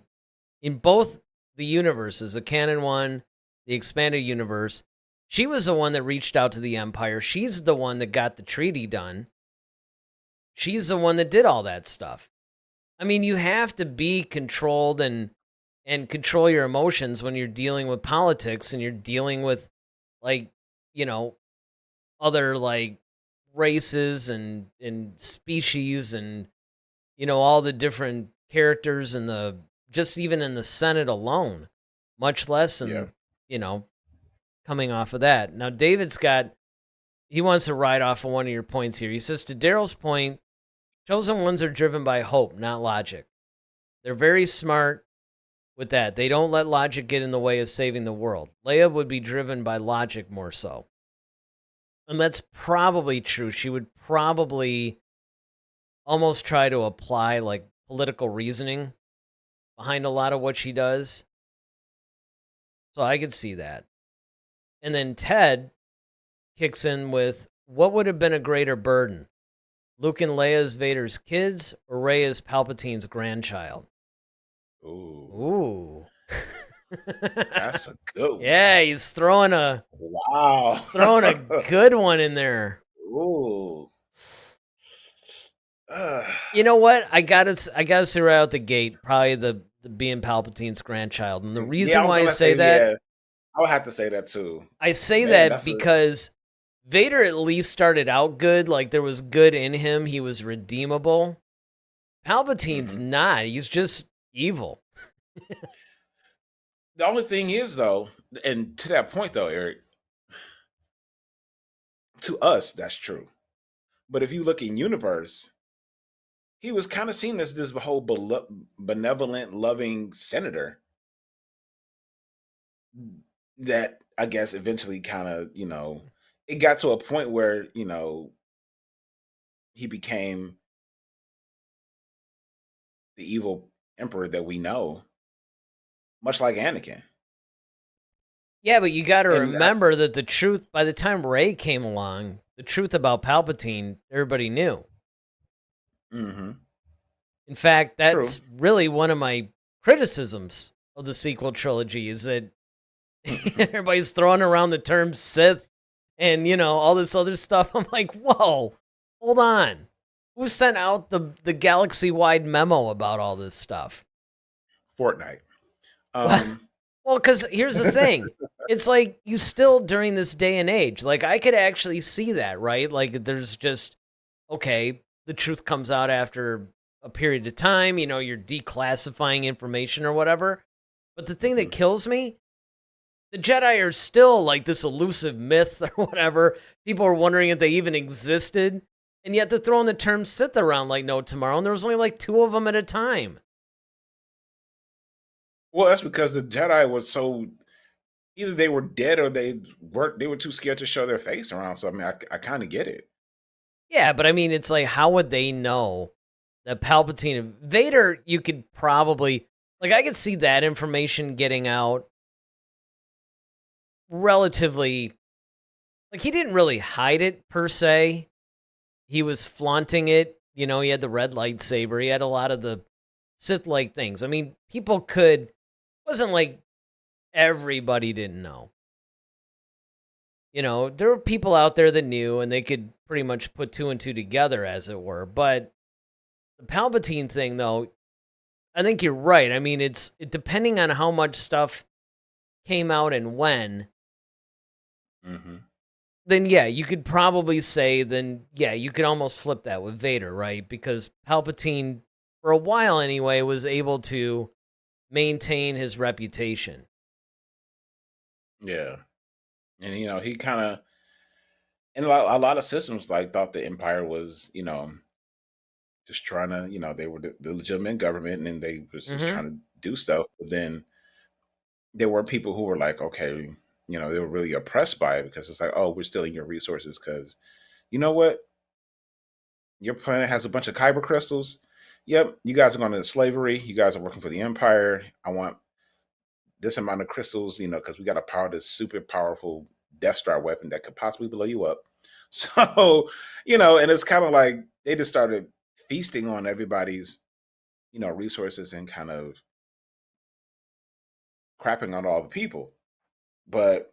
the universes, the canon one, the expanded universe, she was the one that reached out to the Empire. She's the one that got the treaty done. She's the one that did all that stuff. I mean, you have to be controlled and control your emotions when you're dealing with politics and you're dealing with like, you know, other like races and species and all the different characters in the just even in the Senate alone, much less yeah, in you know coming off of that. Now he wants to ride off of one of your points here. He says to Daryl's point, chosen ones are driven by hope, not logic. They're very smart with that. They don't let logic get in the way of saving the world. Leia would be driven by logic more so. And that's probably true. She would probably almost try to apply like political reasoning behind a lot of what she does. So I could see that. And then Ted kicks in with what would have been a greater burden? Luke and Leia's Vader's kids or Rey as Palpatine's grandchild? ooh, Ooh. that's a good one. Yeah, he's throwing a Wow. good one in there. Ooh. You know what? I gotta say right out the gate, probably the being Palpatine's grandchild. And the Yeah, I reason was why I gonna say say, that, yeah, I would have to say that too. I say Man, that that's a because Vader at least started out good, like there was good in him, he was redeemable. Palpatine's mhm. not. He's just evil. The only thing is though, and to that point though, Eric, to us that's true. But if you look in universe, he was kind of seen as this whole benevolent, loving senator that I guess eventually kind of, it got to a point where, he became the evil emperor that we know, much like Anakin. Yeah, but you got to And remember that the truth, by the time Rey came along, the truth about Palpatine, everybody knew. mhm, In fact, true. that's really one of my criticisms of the sequel trilogy is that everybody's throwing around the term Sith and, all this other stuff. I'm like, whoa, hold on. Who sent out the galaxy-wide memo about all this stuff? Fortnite. Well, because here's the thing. It's like you still, during this day and age, like I could actually see that, right? Like there's just, okay, the truth comes out after a period of time, you're declassifying information or whatever. But the thing that Mhm. kills me, the Jedi are still like this elusive myth or whatever. People are wondering if they even existed. And yet they're throwing the term Sith around like no tomorrow. And there was only like two of them at a time. Well, that's because the Jedi was so either they were dead or they were too scared to show their face around. So I mean, I kind of get it. Yeah, but I mean, it's like, how would they know that Palpatine, Vader, you could probably, like, I could see that information getting out relatively, like, he didn't really hide it per se. He was flaunting it. He had the red lightsaber. He had a lot of the Sith-like things. I mean, people could, wasn't like everybody didn't know. There were people out there that knew and they could pretty much put two and two together, as it were. But the Palpatine thing, though, I think you're right. I mean, depending on how much stuff came out and when, Hmm. then yeah, you could probably say, you could almost flip that with Vader, right? Because Palpatine, for a while anyway, was able to maintain his reputation. Yeah, and he kind of and a lot of systems like thought the Empire was just trying to they were the legitimate government and they was just Hmm. trying to do stuff. But then there were people who were like, okay, they were really oppressed by it because it's like, oh, we're stealing your resources because you know what? Your planet has a bunch of kyber crystals. Yep, you guys are going to slavery. You guys are working for the Empire. I want this amount of crystals, because we got to power this super powerful Death Star weapon that could possibly blow you up. So, and it's kind of like they just started feasting on everybody's, resources and kind of crapping on all the people. But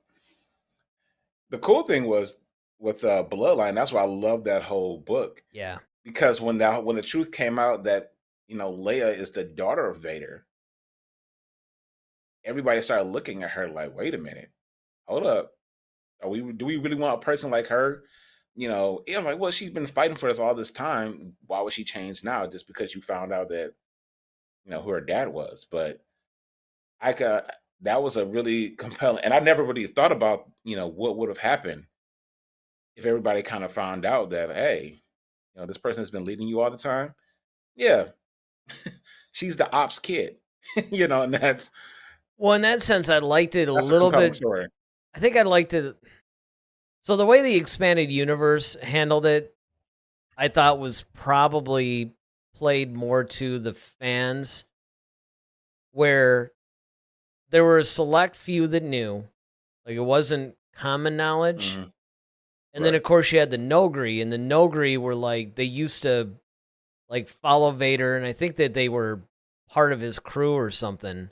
the cool thing was with Bloodline, that's why I love that whole book. Yeah. Because when the truth came out that, Leia is the daughter of Vader, everybody started looking at her like, wait a minute, hold up. Do we really want a person like her? I'm like, well, she's been fighting for us all this time. Why would she change now just because you found out that, who her dad was? But that was a really compelling, and I never really thought about, what would have happened if everybody kind of found out that, hey, this person has been leading you all the time. Yeah. She's the ops kid, and that's, Well, in that sense, I liked it a that's a little compelling bit. story. I think I liked it. So the way the expanded universe handled it, I thought was probably played more to the fans, where there were a select few that knew, like it wasn't common knowledge. Mhm. And then, Right. of course, you had the Nogri, and the Nogri were like, they used to like follow Vader, and I think that they were part of his crew or something. Didn't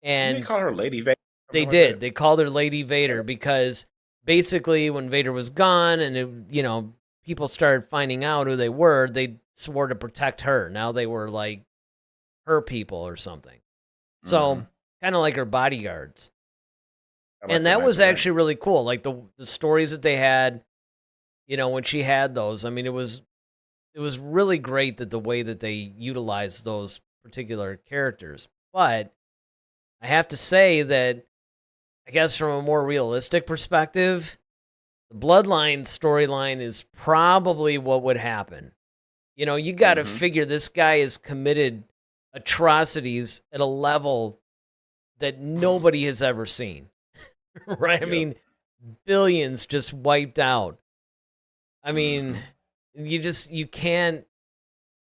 they And call her Lady Vader? they Something like did. that? They called her Lady Vader because basically when Vader was gone and people started finding out who they were, they swore to protect her. Now they were like her people or something. So Mhm. kind of like her bodyguards. I like And that that nice was event. actually really cool. Like the stories that they had, when she had those. I mean, it was really great that the way that they utilized those particular characters. But I have to say that I guess from a more realistic perspective, the Bloodline storyline is probably what would happen. You got to Mhm. figure this guy has committed atrocities at a level that nobody has ever seen. Right? I Yep. mean, billions just wiped out. I mean, Mhm. you can't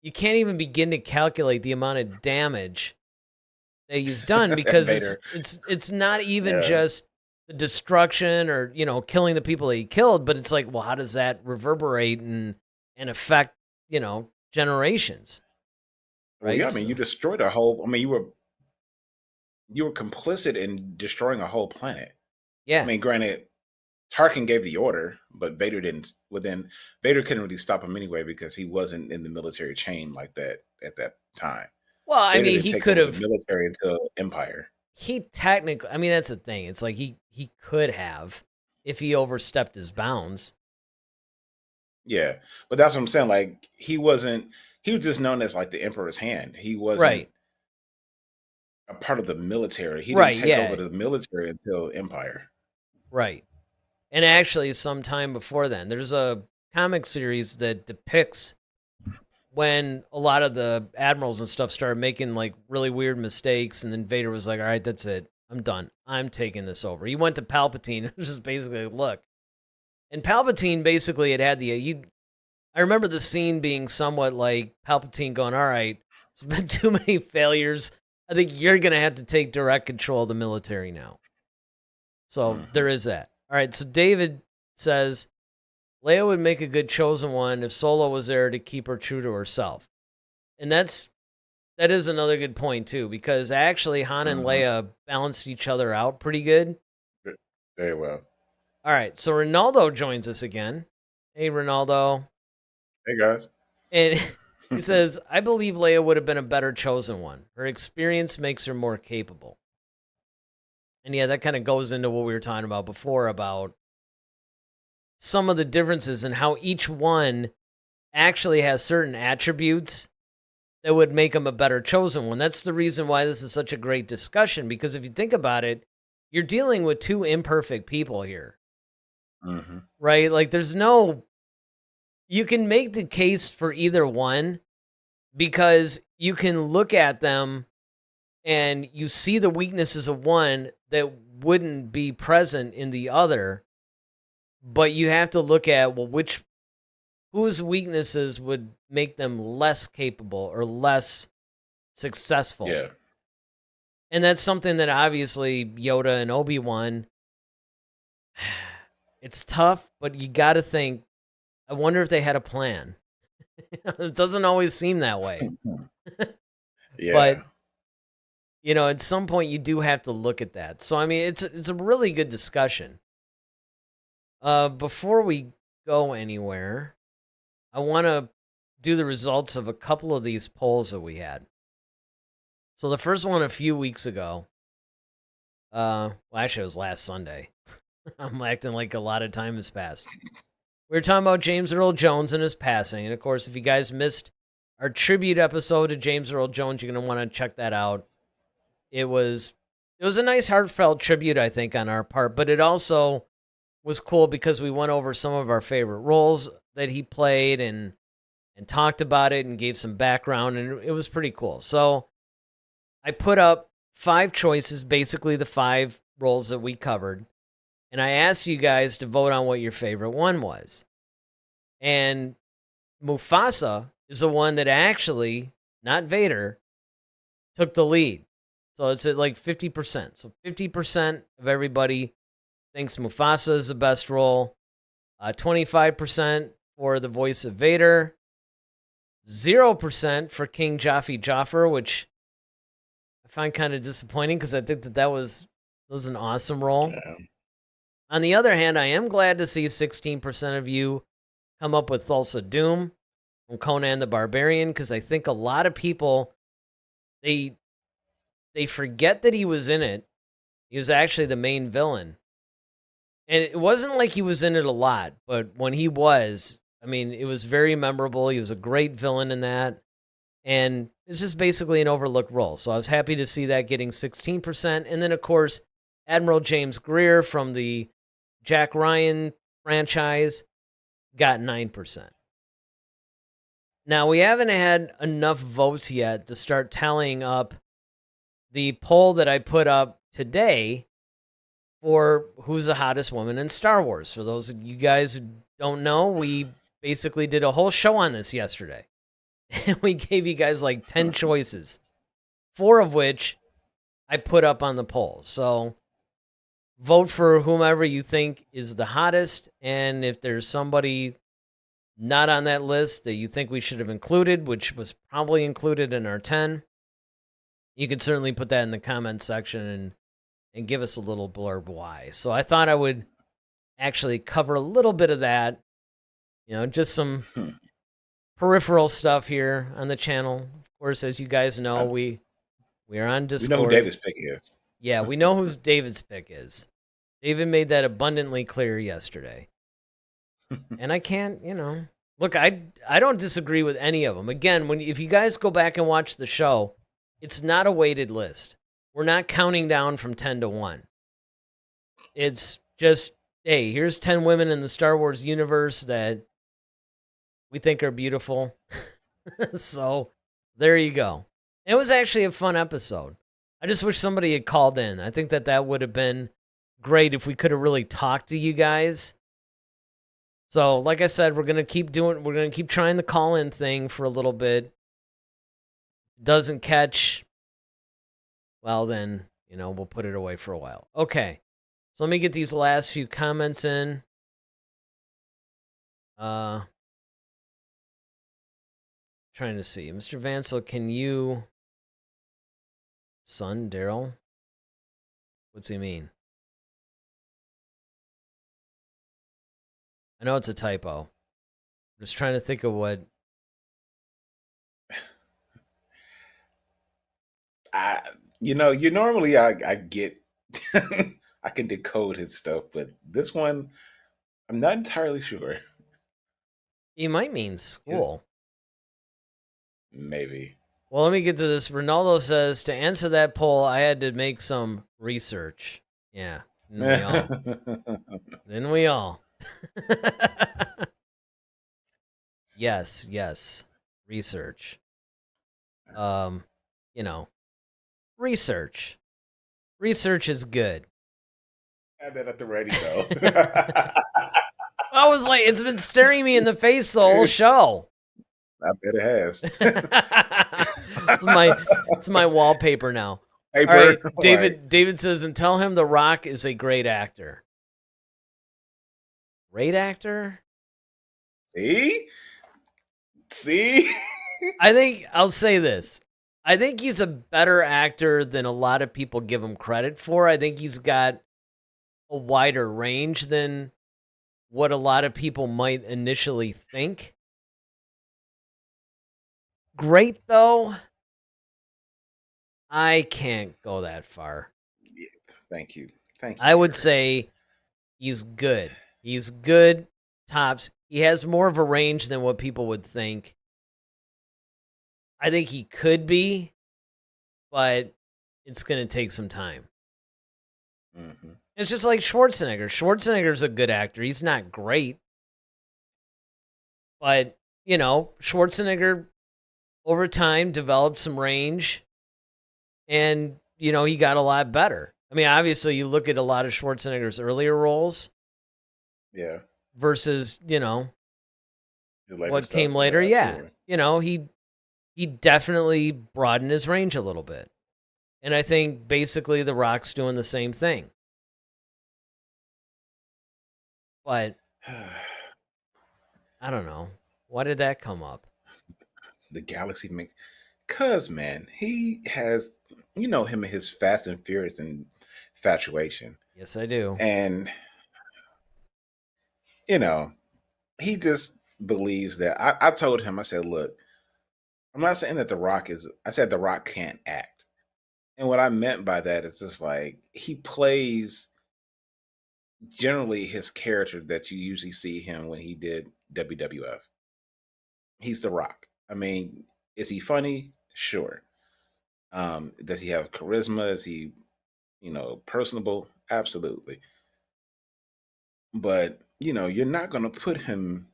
even begin to calculate the amount of damage that he's done That because Vader. it's not even Yeah. just the destruction or killing the people that he killed, but it's like, well, how does that reverberate and affect generations, Well, yeah, right? I mean, you So, destroyed a whole. I mean, you were complicit in destroying a whole planet. I yeah, mean, granted, Tarkin gave the order, but Vader didn't. Well, then Vader couldn't really stop him anyway because he wasn't in the military chain like that at that time. well, I Vader mean, didn't he take could over the have. military until Empire. He technically, I mean, that's the thing. It's like he could have if he overstepped his bounds. Yeah, but that's what I'm saying. Like he wasn't. He was just known as like the Emperor's hand. He wasn't Right, a part of the military. He didn't right, take over yeah, the military until Empire. right. And actually, sometime before then, there's a comic series that depicts when a lot of the admirals and stuff started making like really weird mistakes, and then Vader was like, "All right, that's it. I'm done. I'm taking this over." He went to Palpatine. It was just basically, look, and Palpatine basically had the you. I remember the scene being somewhat like Palpatine going, "All right, there's been too many failures. I think you're gonna have to take direct control of the military now." So Hmm. there is that. All right, so David says Leia would make a good chosen one if Solo was there to keep her true to herself. And that is another good point too, because actually Han and Hmm. Leia balanced each other out pretty good. Very well. All right, so Ronaldo joins us again. Hey Ronaldo. Hey guys. And he says, I believe Leia would have been a better chosen one. Her experience makes her more capable. And yeah, that kind of goes into what we were talking about before about some of the differences and how each one actually has certain attributes that would make him a better chosen one. That's the reason why this is such a great discussion, because if you think about it, you're dealing with two imperfect people here, Hmm. right? Like you can make the case for either one because you can look at them and you see the weaknesses of one that wouldn't be present in the other, but you have to look at, well, whose weaknesses would make them less capable or less successful. Yeah. And that's something that obviously Yoda and Obi-Wan, it's tough, but you got to think, I wonder if they had a plan. It doesn't always seem that way. Yeah. But, at some point you do have to look at that. So, I mean, it's a really good discussion. Before we go anywhere, I want to do the results of a couple of these polls that we had. So the first one a few weeks ago, well, actually it was last Sunday. I'm acting like a lot of time has passed. We were talking about James Earl Jones and his passing. And of course, if you guys missed our tribute episode to James Earl Jones, you're going to want to check that out. It was a nice heartfelt tribute, I think, on our part, but it also was cool because we went over some of our favorite roles that he played and talked about it and gave some background, and it was pretty cool. So I put up 5 choices, basically the 5 roles that we covered, and I asked you guys to vote on what your favorite one was. And Mufasa is the one that actually, not Vader, took the lead. So it's at like 50%. So 50% of everybody thinks Mufasa is the best role. 25% for the voice of Vader. 0% for King Jafar, which I find kind of disappointing because I think that was an awesome role. Yeah. On the other hand, I am glad to see 16% of you come up with Thulsa Doom from Conan the Barbarian, because I think a lot of people, they forget that he was in it. He was actually the main villain. And it wasn't like he was in it a lot, but when he was, I mean, it was very memorable. He was a great villain in that. And it's just basically an overlooked role. So I was happy to see that getting 16%. And then, of course, Admiral James Greer from the Jack Ryan franchise got 9%. Now, we haven't had enough votes yet to start tallying up the poll that I put up today for who's the hottest woman in Star Wars. For those of you guys who don't know, we basically did a whole show on this yesterday. And we gave you guys like 10 choices, 4 of which I put up on the poll. So vote for whomever you think is the hottest. And if there's somebody not on that list that you think we should have included, which was probably included in our 10, you can certainly put that in the comment section and give us a little blurb why. So I thought I would actually cover a little bit of that, just some peripheral stuff here on the channel. Of course, as you guys know, we are on Discord. We know who David's pick is. Yeah, we know who David's pick is. David made that abundantly clear yesterday. And I can't, look, I don't disagree with any of them. Again, if you guys go back and watch the show, it's not a weighted list. We're not counting down from 10 to 1. It's just, hey, here's 10 women in the Star Wars universe that we think are beautiful. So there you go. It was actually a fun episode. I just wish somebody had called in. I think that would have been great if we could have really talked to you guys. So, like I said, we're going to keep trying the call-in thing for a little bit. Doesn't catch, well then, we'll put it away for a while. Okay. So let me get these last few comments in. Trying to see. Mr. Vansel, can you... Son, Daryl? What's he mean? I know it's a typo. I'm just trying to think of what... Normally I get... I can decode his stuff, but this one, I'm not entirely sure. He might mean school. Maybe. Well, let me get to this. Ronaldo says, to answer that poll, I had to make some research. Yeah. Didn't we all? Yes. Research. Research. Research is good. Had that at the ready though. I was like, it's been staring me in the face the whole show. I bet it has. It's my wallpaper now. Hey, All right, Bert, David says, and tell him The Rock is a great actor. Great actor? See? I think I'll say this. I think he's a better actor than a lot of people give him credit for. I think he's got a wider range than what a lot of people might initially think. Great, though. I can't go that far. Yeah, thank you. I would say he's good. He's good, tops. He has more of a range than what people would think. I think he could be, but it's going to take some time. Mm-hmm. It's just like Schwarzenegger. Schwarzenegger's a good actor. He's not great. But, Schwarzenegger over time developed some range and, he got a lot better. I mean, obviously you look at a lot of Schwarzenegger's earlier roles. Yeah. Versus, what came stuff, later. Yeah. Absolutely. He definitely broadened his range a little bit. And I think basically The Rock's doing the same thing. But I don't know. Why did that come up? The Galaxy make, cause man, he has, him and his Fast and Furious infatuation. Yes, I do. And he just believes that. I told him, I said, look, I'm not saying that I said The Rock can't act. And what I meant by that is just like he plays generally his character that you usually see him when he did WWF. He's The Rock. I mean, is he funny? Sure. Does he have charisma? Is he, personable? Absolutely. But, you're not going to put him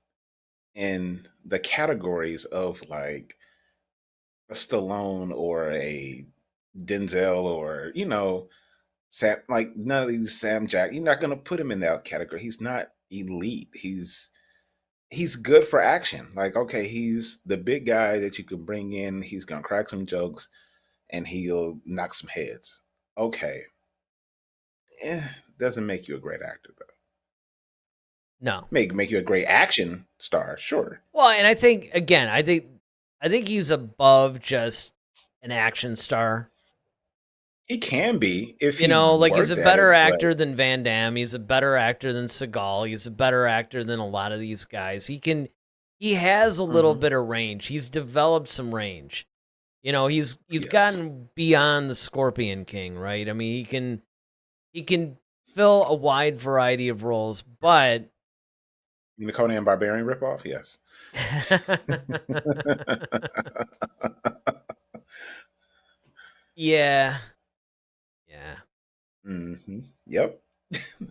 in the categories of like a Stallone or a Denzel or, Sam, like none of these Sam Jack. You're not going to put him in that category. He's not elite. He's good for action. Like, okay, he's the big guy that you can bring in. He's gonna crack some jokes and he'll knock some heads. Okay. Doesn't make you a great actor though. No. Make you a great action star, sure. Well, and I think again, I think he's above just an action star. He can be if he's a better actor than Van Damme. He's a better actor than Seagal. He's a better actor than a lot of these guys. He has a little bit of range. He's developed some range. He's gotten beyond the Scorpion King, right? I mean, he can fill a wide variety of roles, but the Conan Barbarian ripoff, yes. Yeah. Mm-hmm. Yep.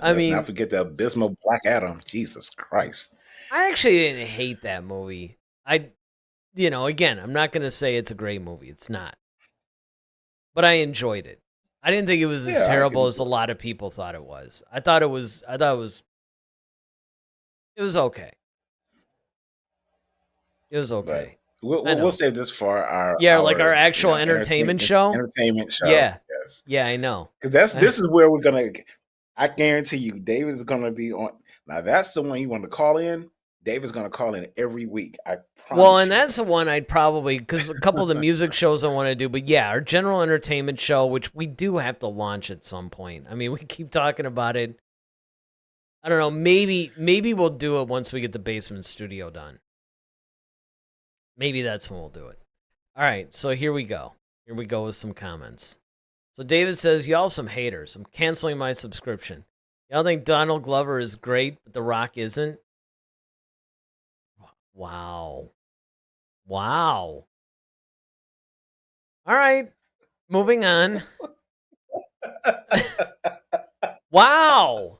Let's not forget the abysmal Black Adam. Jesus Christ. I actually didn't hate that movie. Again, I'm not going to say it's a great movie. It's not. But I enjoyed it. I didn't think it was as terrible as a lot of people thought it was. I thought it was okay. It was okay. We'll save this for our our actual entertainment show. Entertainment show. Yeah, yes. Yeah, I know. Because this is where we're gonna. I guarantee you, David's gonna be on. Now that's the one you want to call in. David's gonna call in every week. I promise. Well, and that's the one I'd probably because a couple of the music shows I want to do, but yeah, our general entertainment show, which we do have to launch at some point. I mean, we keep talking about it. I don't know. Maybe we'll do it once we get the basement studio done. Maybe that's when we'll do it. All right, so here we go. Here we go with some comments. So David says, y'all some haters. I'm canceling my subscription. Y'all think Donald Glover is great, but The Rock isn't? Wow. All right, moving on. Wow.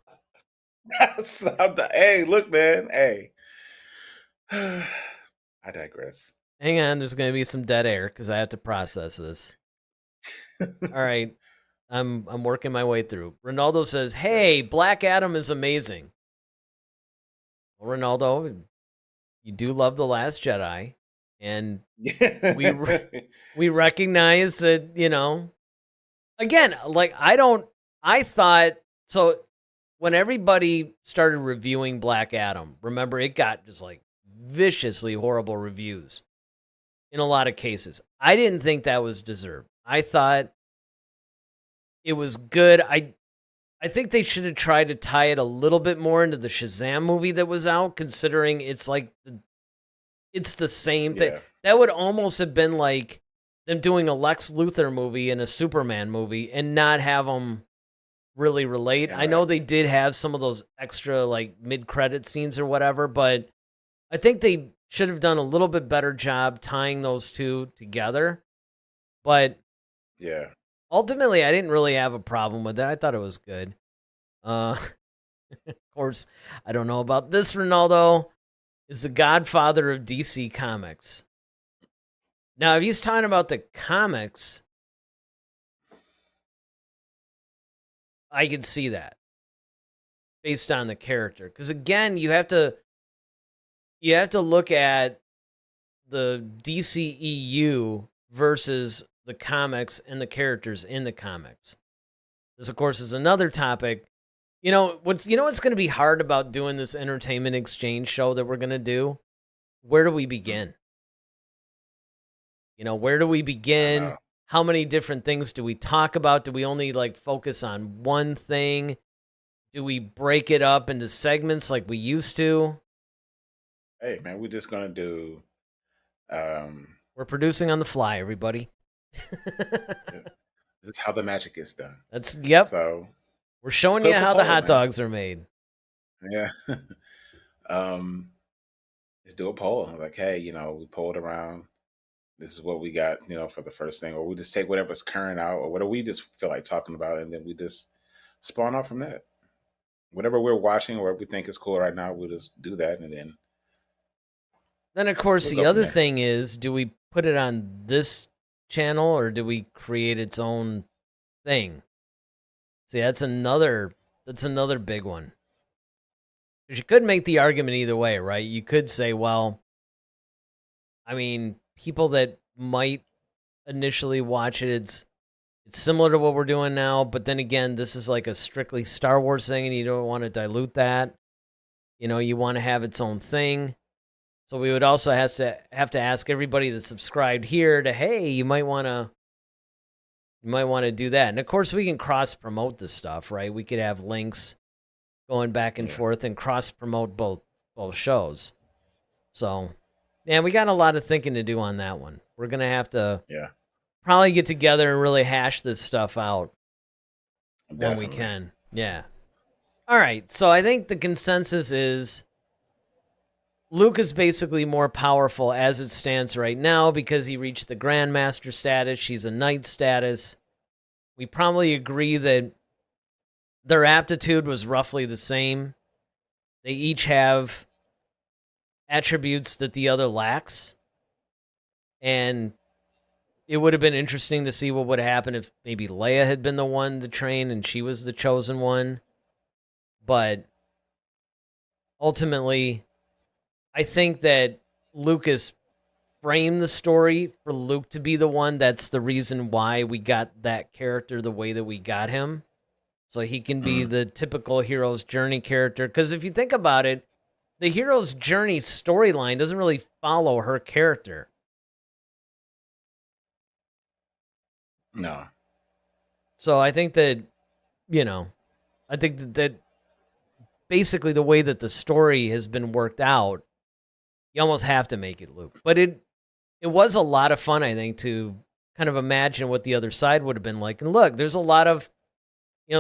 Hey, look, man. Hey. I digress. Hang on, there's going to be some dead air because I have to process this. All right. I'm working my way through. Ronaldo says, "Hey, Black Adam is amazing." Well, Ronaldo, you do love The Last Jedi, and we we recognize that, again, like I thought so when everybody started reviewing Black Adam, remember it got just like viciously horrible reviews in a lot of cases. I didn't think that was deserved. I thought it was good. I think they should have tried to tie it a little bit more into the Shazam movie that was out, considering it's like it's the same thing. Yeah. That would almost have been like them doing a Lex Luthor movie and a Superman movie and not have them really relate. I know they did have some of those extra like mid-credit scenes or whatever, but I think they should have done a little bit better job tying those two together. But Yeah. ultimately, I didn't really have a problem with it. I thought it was good. Of course, I don't know about this. Ronaldo is the godfather of DC Comics. Now, if he's talking about the comics, I can see that based on the character. Because again, you have to look at the DCEU versus the comics and the characters in the comics. This, of course, is another topic. What's going to be hard about doing this entertainment exchange show that we're going to do? Where do we begin? Where do we begin? How many different things do we talk about? Do we only like focus on one thing? Do we break it up into segments like we used to? Hey, man, we're just going to do... We're producing on the fly, everybody. This is how the magic is done. Yep. So we're showing you how the hot dogs are made. Yeah. Let's do a poll. Like, hey, we polled around. This is what we got, for the first thing. Or we just take whatever's current out or whatever we just feel like talking about, and then we just spawn off from that. Whatever we're watching or whatever we think is cool right now, we'll just do that, and then of course, the other thing is, do we put it on this channel or do we create its own thing? See, that's another big one. Because you could make the argument either way, right? You could say, well, I mean, people that might initially watch it, it's similar to what we're doing now, but then again, this is like a strictly Star Wars thing, and you don't want to dilute that. You want to have its own thing. So we would also have to ask everybody that's subscribed here to, hey, you might want to do that. And of course, we can cross promote this stuff, right? We could have links going back and forth and cross promote both shows. So, yeah, we got a lot of thinking to do on that one. We're gonna have to probably get together and really hash this stuff out when we can. Yeah. All right. So I think the consensus is Luke is basically more powerful as it stands right now because he reached the Grandmaster status. She's a Knight status. We probably agree that their aptitude was roughly the same. They each have attributes that the other lacks. And it would have been interesting to see what would happen if maybe Leia had been the one to train and she was the chosen one. But ultimately, I think that Lucas framed the story for Luke to be the one. That's the reason why we got that character the way that we got him. So he can be the typical hero's journey character. Because if you think about it, the hero's journey storyline doesn't really follow her character. No. So I think that, I think that basically the way that the story has been worked out, you almost have to make it Luke. But it was a lot of fun, I think, to kind of imagine what the other side would have been like. And look, there's a lot of,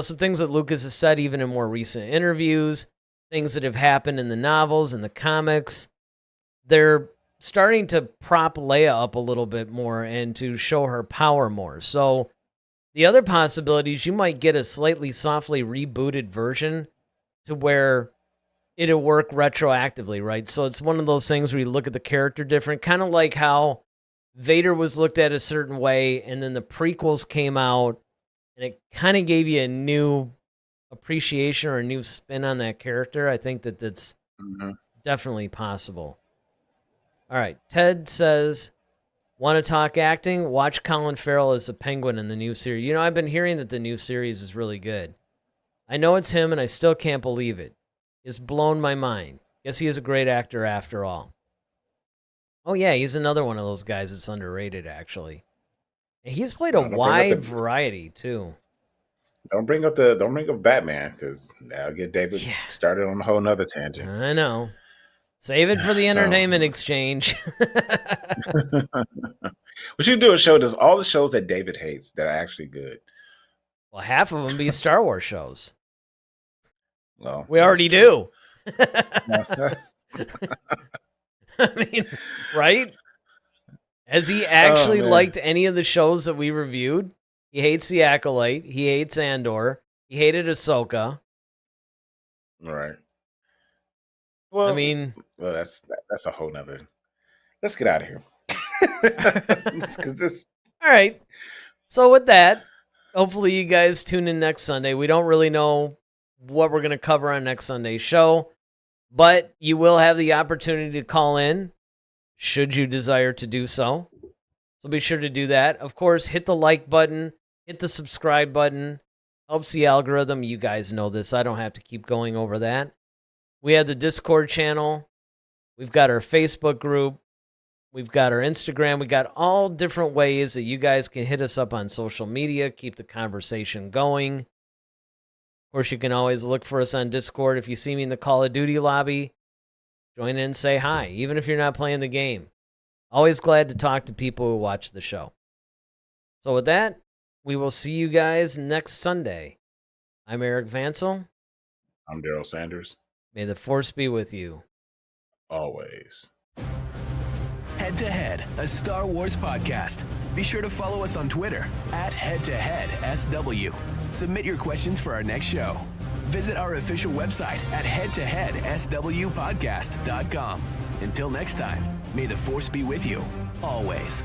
some things that Lucas has said even in more recent interviews, things that have happened in the novels and the comics. They're starting to prop Leia up a little bit more and to show her power more. So the other possibilities, you might get a slightly softly rebooted version to where it'll work retroactively, right? So it's one of those things where you look at the character different, kind of like how Vader was looked at a certain way, and then the prequels came out, and it kind of gave you a new appreciation or a new spin on that character. I think that's Mhm. definitely possible. All right. Ted says, want to talk acting? Watch Colin Farrell as the Penguin in the new series. You know, I've been hearing that the new series is really good. I know it's him, and I still can't believe it. It's blown my mind. Guess he is a great actor after all. Oh, yeah, he's another one of those guys that's underrated, actually. And he's played a Don't bring up wide the variety, too. don't bring up Batman, because that'll get David Yeah. started on a whole nother tangent. I know. Save it for the So- entertainment exchange. We should do a show that's all the shows that David hates that are actually good. Well, half of them be Star Wars shows. Well, We already do. do. I mean, right? Has he actually man. liked any of the shows that we reviewed? He hates The Acolyte. He hates Andor. He hated Ahsoka. Right. Well, I mean, well, that's a whole nother. Let's get out of here. 'Cause this, all right. So with that, hopefully you guys tune in next Sunday. We don't really know what we're going to cover on next Sunday's show, but you will have the opportunity to call in should you desire to do so. So be sure to do that. Of course, hit the like button, hit the subscribe button. Helps the algorithm. You guys know this. I don't have to keep going over that. We have the Discord channel. We've got our Facebook group. We've got our Instagram. We got all different ways that you guys can hit us up on social media, keep the conversation going. Of course, you can always look for us on Discord. If you see me in the Call of Duty lobby, join in and say hi, even if you're not playing the game. Always glad to talk to people who watch the show. So with that, we will see you guys next Sunday. I'm Eric Vansel. I'm Daryl Sanders. May the Force be with you. Always. Head to Head, a Star Wars podcast. Be sure to follow us on Twitter @HeadToHeadSW. Submit your questions for our next show. Visit our official website at headtoheadswpodcast.com. Until next time, may the Force be with you, always.